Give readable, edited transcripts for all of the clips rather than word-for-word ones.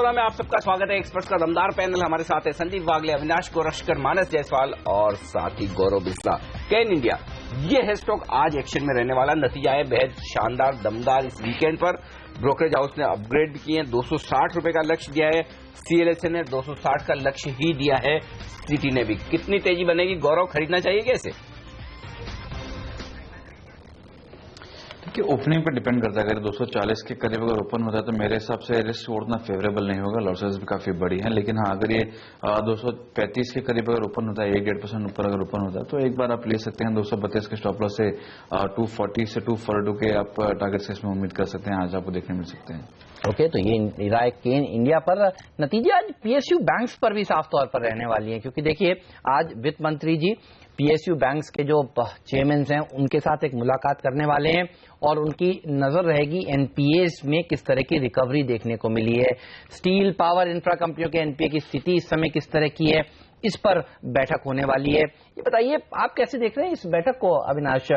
Programme में आप सबका स्वागत है। एक्सपर्ट्स का दमदार पैनल हमारे साथ है। संदीप वागले, अविनाश गोरशकर, मानस जायसवाल और साथ ही गौरव बिस्ला। कैन इंडिया ये है स्टॉक आज एक्शन में रहने वाला। नतीजा है बेहद शानदार, दमदार। इस वीकेंड पर ब्रोकरेज हाउस ने अपग्रेड भी किए हैं। 260 रुपए का लक्ष्य दिया है। सीएलएसए ने 260 का लक्ष्य ही दिया है। सिटी ने भी। कितनी तेजी बनेगी गौरव, खरीदना चाहिए कैसे? कि ओपनिंग पर डिपेंड करता है। अगर 240 के करीब अगर ओपन होता है तो मेरे हिसाब से रिस्क उतना फेवरेबल नहीं होगा। लॉसेस भी काफी बड़ी हैं। लेकिन हाँ, अगर ये 235 के करीब अगर ओपन होता है, 1-1.5% ऊपर अगर ओपन होता है तो एक बार आप ले सकते हैं। 232 के स्टॉप लॉस से 240 से 242 के आप टारगेट से इसमें उम्मीद कर सकते हैं। आज आपको देखने मिल सकते हैं। ओके, तो ये राय केन इंडिया पर। नतीजे आज पीएसयू बैंक्स पर भी साफ तौर पर रहने वाली है, क्योंकि देखिए आज वित्त मंत्री जी पीएसयू बैंक्स के जो चेयरमैन हैं उनके साथ एक मुलाकात करने वाले हैं और उनकी नजर रहेगी एनपीएस में किस तरह की रिकवरी देखने को मिली है। स्टील, पावर, इंफ्रा कंपनियों के एनपीए की स्थिति इस समय किस तरह की है, इस पर बैठक होने वाली है। ये बताइए आप कैसे देख रहे हैं इस बैठक को अविनाश,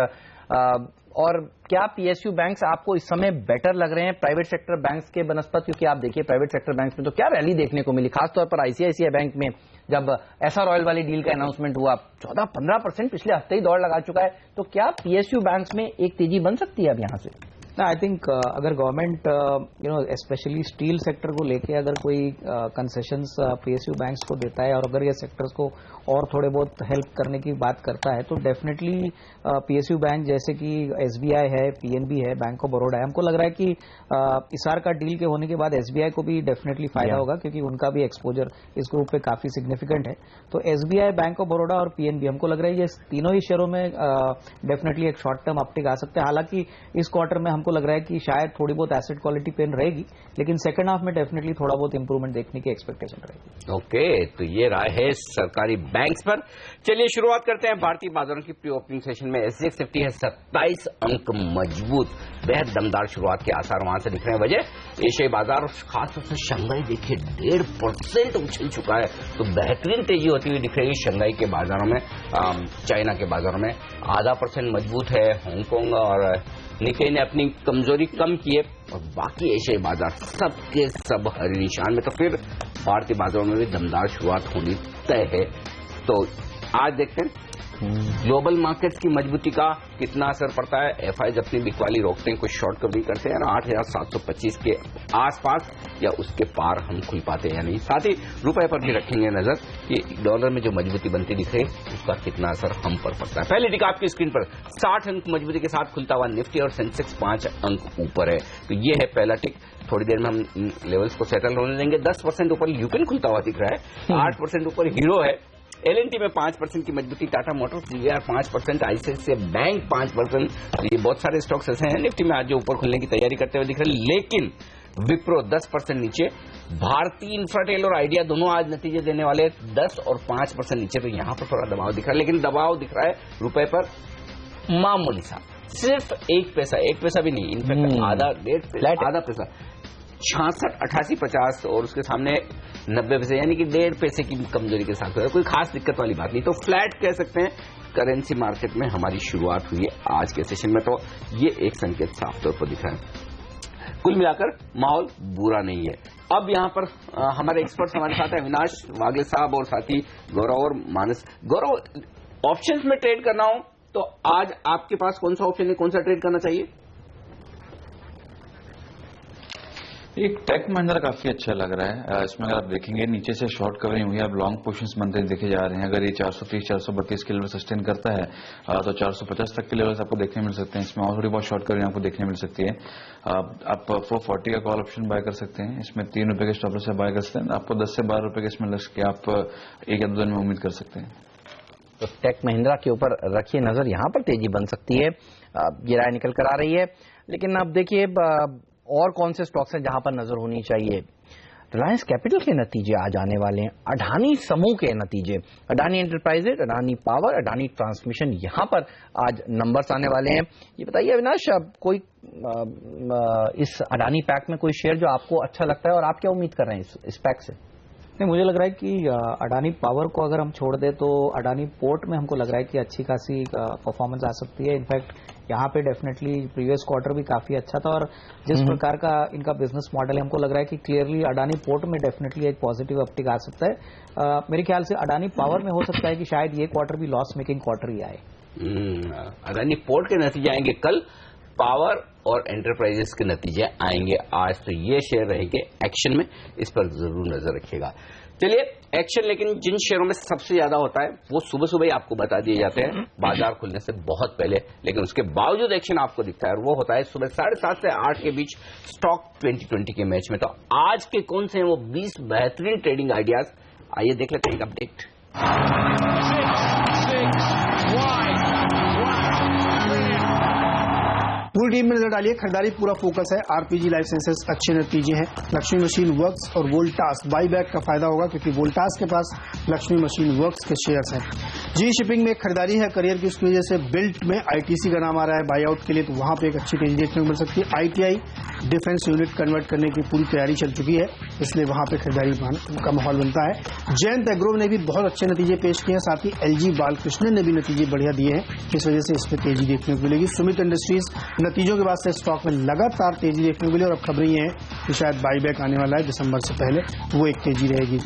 और क्या पीएसयू बैंक्स आपको इस समय बेटर लग रहे हैं प्राइवेट सेक्टर बैंक्स के बनस्पत? क्योंकि आप देखिए प्राइवेट सेक्टर बैंक्स में तो क्या रैली देखने को मिली, खासतौर पर आईसीआईसीआई बैंक में जब एसआर ऑयल वाली डील का अनाउंसमेंट हुआ। 14-15% पिछले हफ्ते ही दौड़ लगा चुका है। तो क्या पीएसयू बैंक्स में एक तेजी बन सकती है अब यहां से? आई थिंक अगर गवर्नमेंट स्पेशली स्टील सेक्टर को लेके अगर कोई कंसेशंस पीएसयू बैंक्स को देता है और अगर ये सेक्टर्स को और थोड़े बहुत हेल्प करने की बात करता है तो डेफिनेटली पीएसयू बैंक जैसे कि एसबीआई है, पीएनबी है, बैंक ऑफ बड़ौदा है, हमको लग रहा है कि इसार का डील के होने के बाद एसबीआई को भी डेफिनेटली फायदा होगा, क्योंकि उनका भी एक्सपोजर इस ग्रुप पे काफी सिग्निफिकेंट है। तो एसबीआई, बैंक ऑफ बड़ौदा और पीएनबी हमको लग रहा है ये तीनों ही शेयरों में डेफिनेटली एक शॉर्ट टर्म अपटिक आ सकते हैं। हालांकि इस क्वार्टर में हमको लग रहा है कि शायद थोड़ी बहुत एसेट क्वालिटी पेन रहेगी, लेकिन सेकंड हाफ में डेफिनेटली थोड़ा बहुत इंप्रूवमेंट देखने की एक्सपेक्टेशन रहेगी। ओके, तो ये राय है सरकारी बैंक्स पर। चलिए शुरुआत करते हैं भारतीय बाजारों की प्री ओपनिंग सेशन में। एसजीएक्स निफ्टी है 27 अंक मजबूत, बेहद दमदार शुरुआत के आसार वहां से दिख रहे हैं। वजह एशियाई बाजार, खासतौर से शंघाई देखिए 1.5% उछल चुका है, तो बेहतरीन तेजी होती हुई दिख रही है शंघाई के बाजारों में। चाइना के बाजारों में 0.5% मजबूत है। हांगकांग और निकेई ने अपनी कमजोरी कम की है और बाकी एशियाई बाजार सबके सब हरी निशान में। तो फिर भारतीय बाजारों में भी दमदार शुरुआत होनी तय है। तो आज देखते हैं ग्लोबल मार्केट्स की मजबूती का कितना असर पड़ता है। एफआईज अपनी बिकवाली रोकते हैं, कुछ शॉर्ट कवरिंग करते हैं और 8,725 के आसपास या उसके पार हम खुल पाते हैं या नहीं। साथ ही रुपए पर भी रखेंगे नजर कि डॉलर में जो मजबूती बनती दिख रही है उसका कितना असर हम पर पड़ता है। पहले टिक आपकी स्क्रीन पर 60 अंक मजबूती के साथ खुलता हुआ निफ्टी और सेंसेक्स 5 अंक ऊपर है। तो ये है पहला टिक। थोड़ी देर में हम इन लेवल्स को सेटल होने देंगे। 10% ऊपर यूपिन खुलता हुआ दिख रहा है, 8% ऊपर हीरो है, एलएनटी में 5% की मजबूती, Tata Motors, DVR 5%, ICICI bank 5%। ये बहुत सारे स्टॉक्स ऐसे हैं निफ्टी में आज जो ऊपर खुलने की तैयारी करते हुए दिख रहे हैं। लेकिन विप्रो 10% नीचे, भारतीय इन्फ्राटेल और आइडिया दोनों आज नतीजे देने वाले 10 और 5% नीचे। तो यहां पर थोड़ा दबाव दिख रहा है, लेकिन दबाव दिख रहा है रुपए पर मामूली सा, सिर्फ 1 पैसा भी नहीं, इनफैक्ट आधा पैसा, 66, 88, 50 और उसके सामने 90 पैसे, यानी कि 1.5 पैसे की कमजोरी के साथ कोई खास दिक्कत वाली बात नहीं। तो फ्लैट कह सकते हैं करेंसी मार्केट में हमारी शुरुआत हुई है आज के सेशन में। तो ये एक संकेत साफ तौर पर दिख रहा है। कुल मिलाकर माहौल बुरा नहीं है। अब यहां पर हमारे एक्सपर्ट्स हमारे साथ हैं, अविनाश वागले साहब और साथी गौरव और मानस। गौरव, ऑप्शंस में ट्रेड करना हो तो आज आपके पास कौन सा ऑप्शन है, कौन सा ट्रेड करना चाहिए? एक टेक महिंद्रा काफी अच्छा लग रहा है। इसमें अगर आप देखेंगे नीचे से शॉर्ट कवरिंग हुई है, अब लॉन्ग पोजीशंस बनते देखे जा रहे हैं। अगर ये 430-432 के लेवल सस्टेन करता है तो 450 तक के लेवल्स आपको देखने मिल सकते हैं। इसमें और थोड़ी बहुत शॉर्ट कवरिंग आपको देखने मिल सकती है। आप 440 का कॉल ऑप्शन बाय कर सकते हैं। इसमें 3 रुपए के स्टॉप लॉस से बाय कर सकते हैं। आपको 10 से 12 रुपए के इसमें लक्ष्य के आप 1 या 2 दिन में उम्मीद कर सकते हैं। तो टेक महिंद्रा के ऊपर रखिए नजर, यहां पर तेजी बन सकती है, ये राय निकल कर आ रही है। लेकिन अब देखिए और कौन से स्टॉक्स हैं जहां पर नजर होनी चाहिए। रिलायंस कैपिटल के नतीजे आज आने वाले हैं, अडानी समूह के नतीजे, Adani enterprises, Adani power, Adani transmission, यहां पर आज नंबर्स आने वाले हैं। ये बताइए अविनाश, कोई इस अडानी पैक में कोई शेयर जो आपको अच्छा लगता है और आप क्या उम्मीद कर रहे हैं इस पैक से? नहीं, मुझे लग रहा है कि अडानी पावर को अगर हम छोड़ दें तो अडानी पोर्ट में हमको लग रहा है कि अच्छी खासी परफॉर्मेंस आ सकती है। इनफैक्ट यहाँ पे डेफिनेटली प्रीवियस क्वार्टर भी काफी अच्छा था और जिस प्रकार का इनका बिजनेस मॉडल है, हमको लग रहा है कि क्लियरली अडानी पोर्ट में डेफिनेटली एक पॉजिटिव अपटिक आ सकता है। मेरे ख्याल से अडानी पावर में हो सकता है कि शायद ये क्वार्टर भी लॉस मेकिंग क्वार्टर ही आए। अडानी पोर्ट के नतीजे आएंगे कल, पावर और एंटरप्राइजेस के नतीजे आएंगे आज। तो ये शेयर रहेंगे एक्शन में, इस पर जरूर नजर रखिएगा। चलिए एक्शन, लेकिन जिन शेयरों में सबसे ज्यादा होता है वो सुबह सुबह ही आपको बता दिए जाते हैं बाजार खुलने से बहुत पहले, लेकिन उसके बावजूद एक्शन आपको दिखता है और वो होता है सुबह 7:30 से 8 के बीच स्टॉक 2020 के मैच में। तो आज के कौन से हैं वो 20 बेहतरीन ट्रेडिंग आइडियाज, आइए देख लेते हैं एक अपडेट। पूरी टीम में नजर डालिए, खरीदारी पूरा फोकस है। आरपीजी लाइफ साइंसेस अच्छे नतीजे हैं, लक्ष्मी मशीन वर्क्स और वोल्टास बाई बैक का फायदा होगा क्योंकि वोल्टास के पास लक्ष्मी मशीन वर्क्स के शेयर्स हैं। जी शिपिंग में खरीदारी है करियर की, उसकी वजह से बिल्ट में आईटीसी का नाम आ रहा है बाई आउट के लिए, तो वहां पे एक अच्छी तेजी देखने को मिल सकती है। आईटीआई डिफेंस यूनिट कन्वर्ट करने की पूरी तैयारी चल चुकी है, इसलिए वहां पे खरीदारी का माहौल बनता है। जयंत एग्रो ने भी बहुत अच्छे नतीजे पेश किए हैं, साथ ही एलजी बालकृष्णन ने भी नतीजे बढ़िया दिए हैं, इस वजह से इसमें तेजी देखने को मिलेगी। सुमित इंडस्ट्रीज नतीजों के बाद से स्टॉक में लगातार तेजी देखने को मिली और अब खबरें ये हैं कि शायद बाईबैक आने वाला है दिसंबर से पहले, वो एक तेजी रहेगी।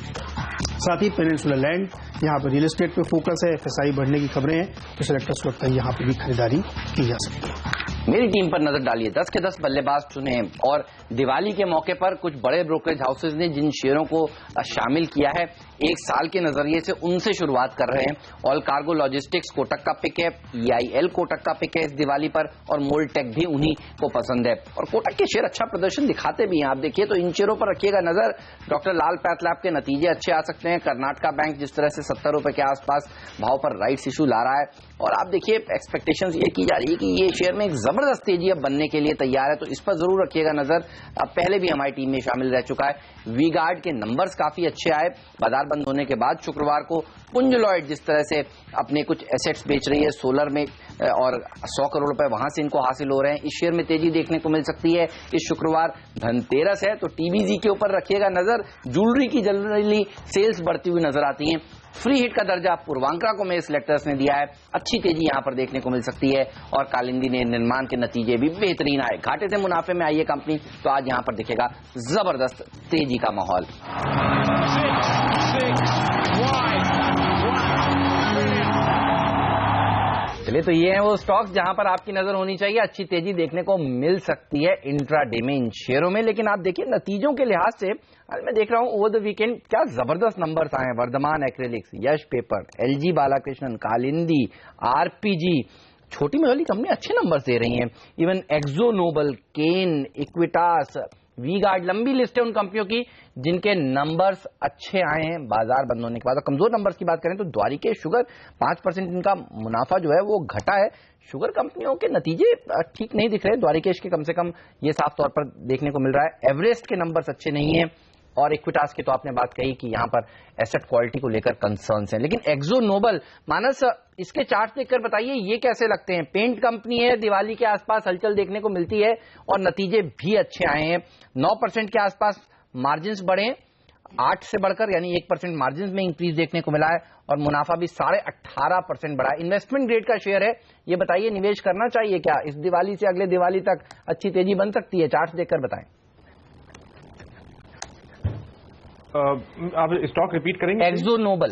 साथ ही पेनिनसुला लैंड, यहाँ पर रियल एस्टेट पे फोकस है, एफएसआई बढ़ने की खबरें हैं, तो सेलेक्टर्स लगता है यहाँ पे भी खरीदारी की जा सकती है। मेरी टीम पर नजर डालिए, 10 के 10 बल्लेबाज चुने और दिवाली के मौके पर कुछ बड़े ब्रोकरेज हाउसेज ने जिन शेयरों को शामिल किया है एक साल के नजरिए से उनसे शुरुआत कर रहे हैं। ऑल कार्गो लॉजिस्टिक्स कोटक का पिक है, EIL कोटक का पिक है इस दिवाली पर और मोल्टेक भी उन्हीं को पसंद है और कोटक के शेयर अच्छा प्रदर्शन दिखाते भी हैं। आप देखिए तो इन शेयरों पर रखिएगा नजर। डॉक्टर लाल पैथलैब के नतीजे अच्छे आ सकते हैं। कर्नाटका बैंक जिस तरह से 70 रुपए के आसपास भाव पर राइट्स इशू ला रहा है और आप देखिए एक्सपेक्टेशंस ये की जा रही है कि ये शेयर में एक जबरदस्त तेजी अब बनने के लिए तैयार है, तो इस पर जरूर रखिएगा नजर। अब पहले भी हमारी टीम में शामिल रह चुका है। वी गार्ड के नंबर्स काफी अच्छे आए बाजार बंद होने के बाद शुक्रवार को। पुंज लॉयड जिस तरह से अपने कुछ एसेट्स बेच रही है सोलर में और 100 करोड़ रुपए वहां से इनको हासिल हो रहे हैं, इस शेयर में तेजी देखने को मिल सकती है। इस शुक्रवार धनतेरस है तो टीबीजी के ऊपर रखिएगा नजर। ज्वेलरी की जनरली सेल्स बढ़ती हुई नजर आती हैं। फ्री हिट का दर्जा पूर्वांकरा को मेरे सिलेक्टर्स ने दिया है, अच्छी तेजी यहां पर देखने को मिल सकती है। और कालिंदी ने निर्माण के नतीजे भी बेहतरीन आए, घाटे से मुनाफे में आई है कंपनी, तो आज यहां पर दिखेगा जबरदस्त तेजी का माहौल। चलिए तो ये है वो स्टॉक्स जहां पर आपकी नजर होनी चाहिए, अच्छी तेजी देखने को मिल सकती है इंट्राडे में इन शेयरों में। लेकिन आप देखिए नतीजों के लिहाज से आज मैं देख रहा हूं ओवर द वीकेंड क्या जबरदस्त नंबर्स आए हैं। Vardhman Acrylics, Yash Paper, LG Balakrishnan, Kalindi, RPG, छोटी में कंपनी अच्छे नंबर्स दे रही हैं। Even Exo Noble, Ken, Equitas, V Guard, लंबी लिस्ट है उन कंपनियों की जिनके नंबर्स अच्छे आए हैं बाजार बंद होने के बाद। कमजोर नंबर्स की बात करें तो द्वारिकेश शुगर 5% इनका मुनाफा जो है वो घटा है। शुगर कंपनियों के नतीजे ठीक नहीं दिख रहे, द्वारिकेश के कम से कम ये साफ तौर पर देखने को मिल रहा है। एवरेस्ट के नंबर्स अच्छे नहीं है और इक्विटास की तो आपने बात कही कि यहां पर एसेट क्वालिटी को लेकर कंसर्न्स हैं। लेकिन एक्सो नोबल, मानस इसके चार्ट देखकर बताइए ये कैसे लगते हैं। पेंट कंपनी है, दिवाली के आसपास हलचल देखने को मिलती है और नतीजे भी अच्छे आए हैं। 9% के आसपास मार्जिन बढ़े, 8 से बढ़कर यानी 1% मार्जिन में इंक्रीज देखने को मिला है और मुनाफा भी 18.5% बढ़ा। इन्वेस्टमेंट ग्रेड का शेयर है, ये बताइए निवेश करना चाहिए क्या? इस दिवाली से अगले दिवाली तक अच्छी तेजी बन सकती है, चार्ट देखकर बताएं। आप स्टॉक रिपीट करेंगे? एक्सो नोबल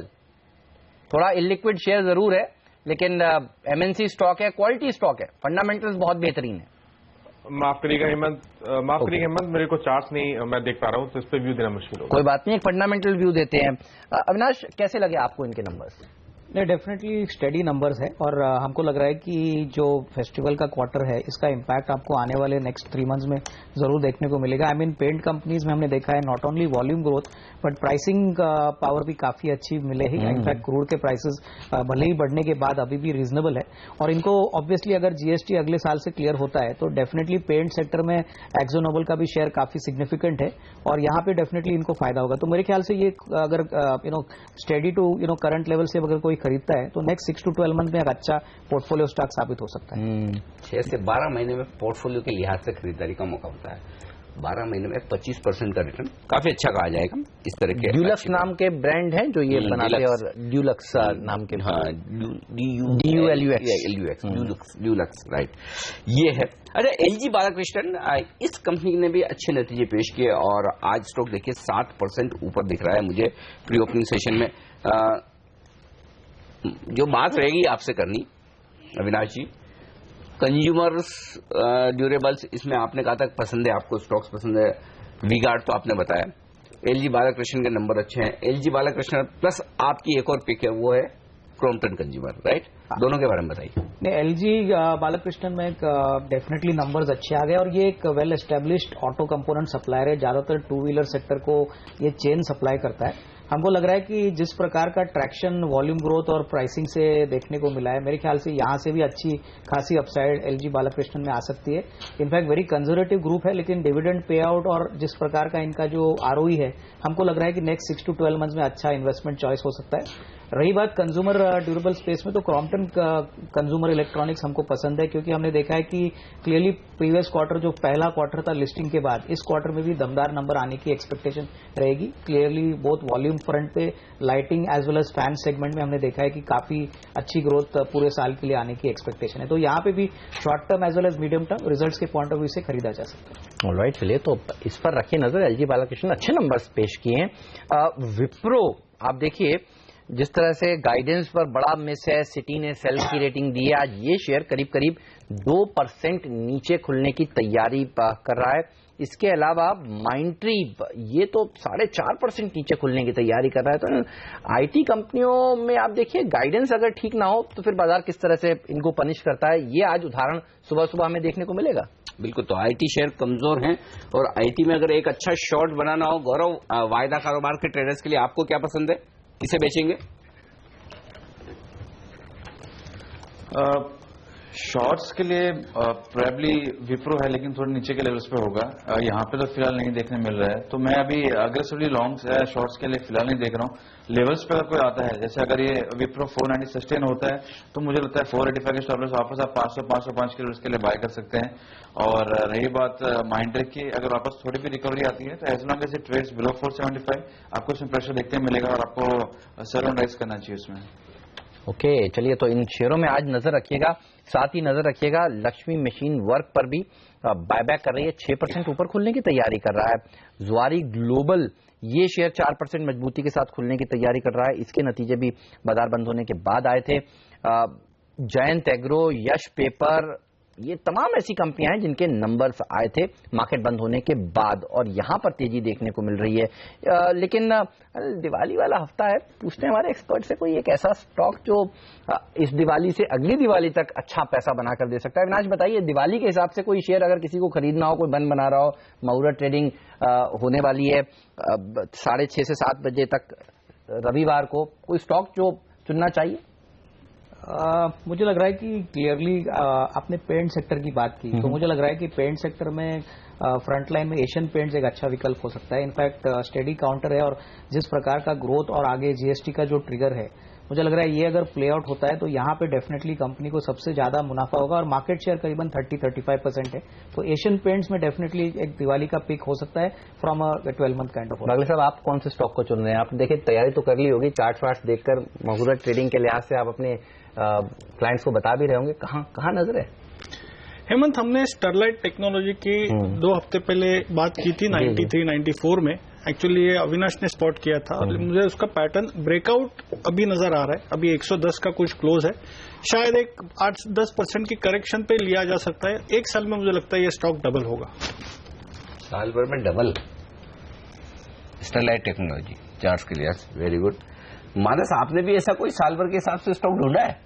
थोड़ा इलिक्विड शेयर जरूर है लेकिन एमएनसी स्टॉक है, क्वालिटी स्टॉक है, फंडामेंटल्स बहुत बेहतरीन है। माफ करिएगा हेमंत, मेरे को चार्ट्स नहीं मैं देख पा रहा हूं तो इस पे व्यू देना मुश्किल होगा। कोई बात नहीं, एक फंडामेंटल व्यू देते हैं। अविनाश कैसे लगे आपको इनके नंबर्स? नहीं, डेफिनेटली स्टेडी नंबर्स है और हमको लग रहा है कि जो फेस्टिवल का क्वार्टर है इसका इम्पैक्ट आपको आने वाले नेक्स्ट 3 मंथ्स में जरूर देखने को मिलेगा। आई मीन पेंट कंपनीज में हमने देखा है not only volume growth but pricing power भी काफी अच्छी मिलेगी। इनफैक्ट क्रूड के प्राइसेस भले ही बढ़ने के बाद अभी भी रीजनेबल है और इनको ऑब्वियसली अगर जीएसटी अगले साल से क्लियर होता है तो डेफिनेटली पेंट सेक्टर में एक्सो नोबल का भी शेयर काफी सिग्निफिकेंट है और यहाँ पे डेफिनेटली इनको फायदा होगा। तो मेरे ख्याल से ये अगर स्टेडी टू करंट लेवल से अगर कोई खरीदता है तो नेक्स्ट 6 to 12 मंथ में एक अच्छा पोर्टफोलियो स्टॉक साबित हो सकता है। 6 से 12 महीने में पोर्टफोलियो के लिहाज से खरीदारी का मौका होता है। 12 महीने में 25% का रिटर्न, काफी अच्छा कहा जाएगा इस तरह के। ड्यूलक्स नाम के ब्रांड हैं जो ये बनाते हैं, और ड्यूलक्स नाम के, हाँ, ड्यूलक्स, राइट, ये है। अच्छा, एलजी बालाकृष्णन, इस कंपनी ने भी अच्छे नतीजे पेश किए और आज स्टॉक देखिए 7% ऊपर दिख रहा है मुझे प्री ओपनिंग सेशन में। जो बात रहेगी आपसे करनी अविनाश जी, कंज्यूमर्स ड्यूरेबल्स, इसमें आपने कहा था पसंद है आपको, स्टॉक्स पसंद है, वी-गार्ड तो आपने बताया, एलजी बालाकृष्णन के नंबर अच्छे हैं, एलजी बालाकृष्णन प्लस आपकी एक और पिक है वो है क्रॉम्पटन कंज्यूमर, राइट? दोनों के बारे में बताइए। नहीं, एलजी बालाकृष्णन में डेफिनेटली नंबर्स अच्छे आ गए और ये एक well established auto component supplier है, ज्यादातर टू व्हीलर सेक्टर को ये चेन सप्लाई करता है। हमको लग रहा है कि जिस प्रकार का ट्रैक्शन वॉल्यूम ग्रोथ और प्राइसिंग से देखने को मिला है, मेरे ख्याल से यहां से भी अच्छी खासी अपसाइड एलजी बालाकृष्णन में आ सकती है। इनफैक्ट वेरी कंजर्वेटिव ग्रुप है, लेकिन डिविडेंड पे आउट और जिस प्रकार का इनका जो आरओई है, हमको लग रहा है कि नेक्स्ट 6 to 12 मंथ्स में अच्छा इन्वेस्टमेंट चॉइस हो सकता है। रही बात कंज्यूमर ड्यूरेबल स्पेस में, तो क्रॉम्पटन कंज्यूमर इलेक्ट्रॉनिक्स हमको पसंद है, क्योंकि हमने देखा है कि क्लियरली प्रीवियस क्वार्टर जो पहला क्वार्टर था लिस्टिंग के बाद, इस क्वार्टर में भी दमदार नंबर आने की एक्सपेक्टेशन रहेगी। क्लियरली बोथ वॉल्यूम फ्रंट पे, lighting as well as fan segment में हमने देखा है कि काफी अच्छी ग्रोथ पूरे साल के लिए आने की एक्सपेक्टेशन है, तो यहाँ पे भी short term as well as medium term results के पॉइंट ऑफ व्यू से खरीदा जा सकता है। ऑलराइट, चलिए तो इस पर रखिए नजर। एलजी बालाकृष्णन अच्छे नंबर्स पेश किए हैं। विप्रो, आप देखिए जिस तरह से गाइडेंस पर बड़ा मिस है, सिटी ने सेल की रेटिंग दी है, आज ये शेयर करीब करीब 2% नीचे खुलने की तैयारी कर रहा है। इसके अलावा माइंट्री, ये तो 4.5% नीचे खुलने की तैयारी कर रहा है। तो आईटी कंपनियों में आप देखिए गाइडेंस अगर ठीक ना हो तो फिर बाजार किस तरह से इनको पनिश करता है, ये आज उदाहरण सुबह सुबह हमें देखने को मिलेगा। बिल्कुल, तो आईटी शेयर कमजोर हैं और आईटी में अगर एक अच्छा शॉर्ट बनाना हो, गौरव, वायदा कारोबार के ट्रेडर्स के लिए आपको क्या पसंद है, किसे बेचेंगे? शॉर्ट्स के लिए प्रोबेबली विप्रो है, लेकिन थोड़े नीचे के लेवल्स पे होगा। यहाँ पे तो फिलहाल नहीं देखने मिल रहा है, तो मैं अभी अग्रेसिवली लॉन्ग्स है शॉर्ट्स के लिए फिलहाल नहीं देख रहा हूँ। लेवल्स पे अगर कोई आता है, जैसे अगर ये विप्रो 490 सस्टेन होता है, तो मुझे लगता है 485 के स्टॉप लॉस वापस आप 500-505 के लेवल्स के लिए बाय कर सकते हैं। और रही बात माइंड्री की, अगर वापस थोड़ी भी रिकवरी आती है तो as long as it trades below 475 आपको इसमें प्रेशर देखने मिलेगा और आपको सेल ऑन राइज करना चाहिए उसमें। ओके, चलिए तो इन शेयरों में आज नजर रखिएगा। साथ ही नजर रखिएगा लक्ष्मी मशीन वर्क पर भी बायबैक कर रही है, 6% ऊपर खुलने की तैयारी कर रहा है। जुआरी ग्लोबल, ये शेयर 4% मजबूती के साथ खुलने की तैयारी कर रहा है, इसके नतीजे भी बाजार बंद होने के बाद आए थे। जयंत एग्रो, यश पेपर, ये तमाम ऐसी कंपनियां हैं जिनके नंबर्स आए थे मार्केट बंद होने के बाद और यहां पर तेजी देखने को मिल रही है। लेकिन दिवाली वाला हफ्ता है, पूछते हैं हमारे एक्सपर्ट से कोई एक ऐसा स्टॉक जो इस दिवाली से अगली दिवाली तक अच्छा पैसा बनाकर दे सकता है। विनाश, बताइए दिवाली के हिसाब से कोई शेयर अगर किसी को खरीदना हो, कोई बंद बना रहा हो, मुहूर्त ट्रेडिंग होने वाली है 6:30 से 7 बजे तक रविवार को, कोई स्टॉक जो चुनना चाहिए? मुझे लग रहा है कि क्लियरली आपने पेंट सेक्टर की बात की, तो मुझे लग रहा है कि पेंट सेक्टर में फ्रंट लाइन में एशियन पेंट्स एक अच्छा विकल्प हो सकता है। इनफैक्ट स्टेडी काउंटर है और जिस प्रकार का ग्रोथ और आगे जीएसटी का जो ट्रिगर है, मुझे लग रहा है ये अगर प्ले आउट होता है तो यहाँ पे डेफिनेटली कंपनी को सबसे ज्यादा मुनाफा होगा और मार्केट शेयर करीबन 30-35% है। तो एशियन पेंट्स में डेफिनेटली एक दिवाली का पिक हो सकता है from a 12 month kind of. Bagle साहब, आप कौन से स्टॉक को चुन रहे हैं? आप देखिए तैयारी तो कर ली होगी, चार्ट वार्ट देखकर मुहूर्त ट्रेडिंग के लिहाज से आप अपने क्लाइंट्स को बता भी रहे होंगे, कहाँ नजर है? हेमंत, हमने स्टरलाइट टेक्नोलॉजी की 2 हफ्ते पहले बात की थी 93-94 में। एक्चुअली ये अविनाश ने स्पॉट किया था और मुझे उसका पैटर्न ब्रेकआउट अभी नजर आ रहा है। अभी 110 का कुछ क्लोज है, शायद एक 8-10% की करेक्शन पे लिया जा सकता है। एक साल में मुझे लगता है ये स्टॉक डबल होगा। साल भर में डबल? स्टरलाइट टेक्नोलॉजी चार्ट्स के लिए वेरी गुड। मानस, आपने भी ऐसा कोई साल भर के हिसाब से स्टॉक ढूंढा है?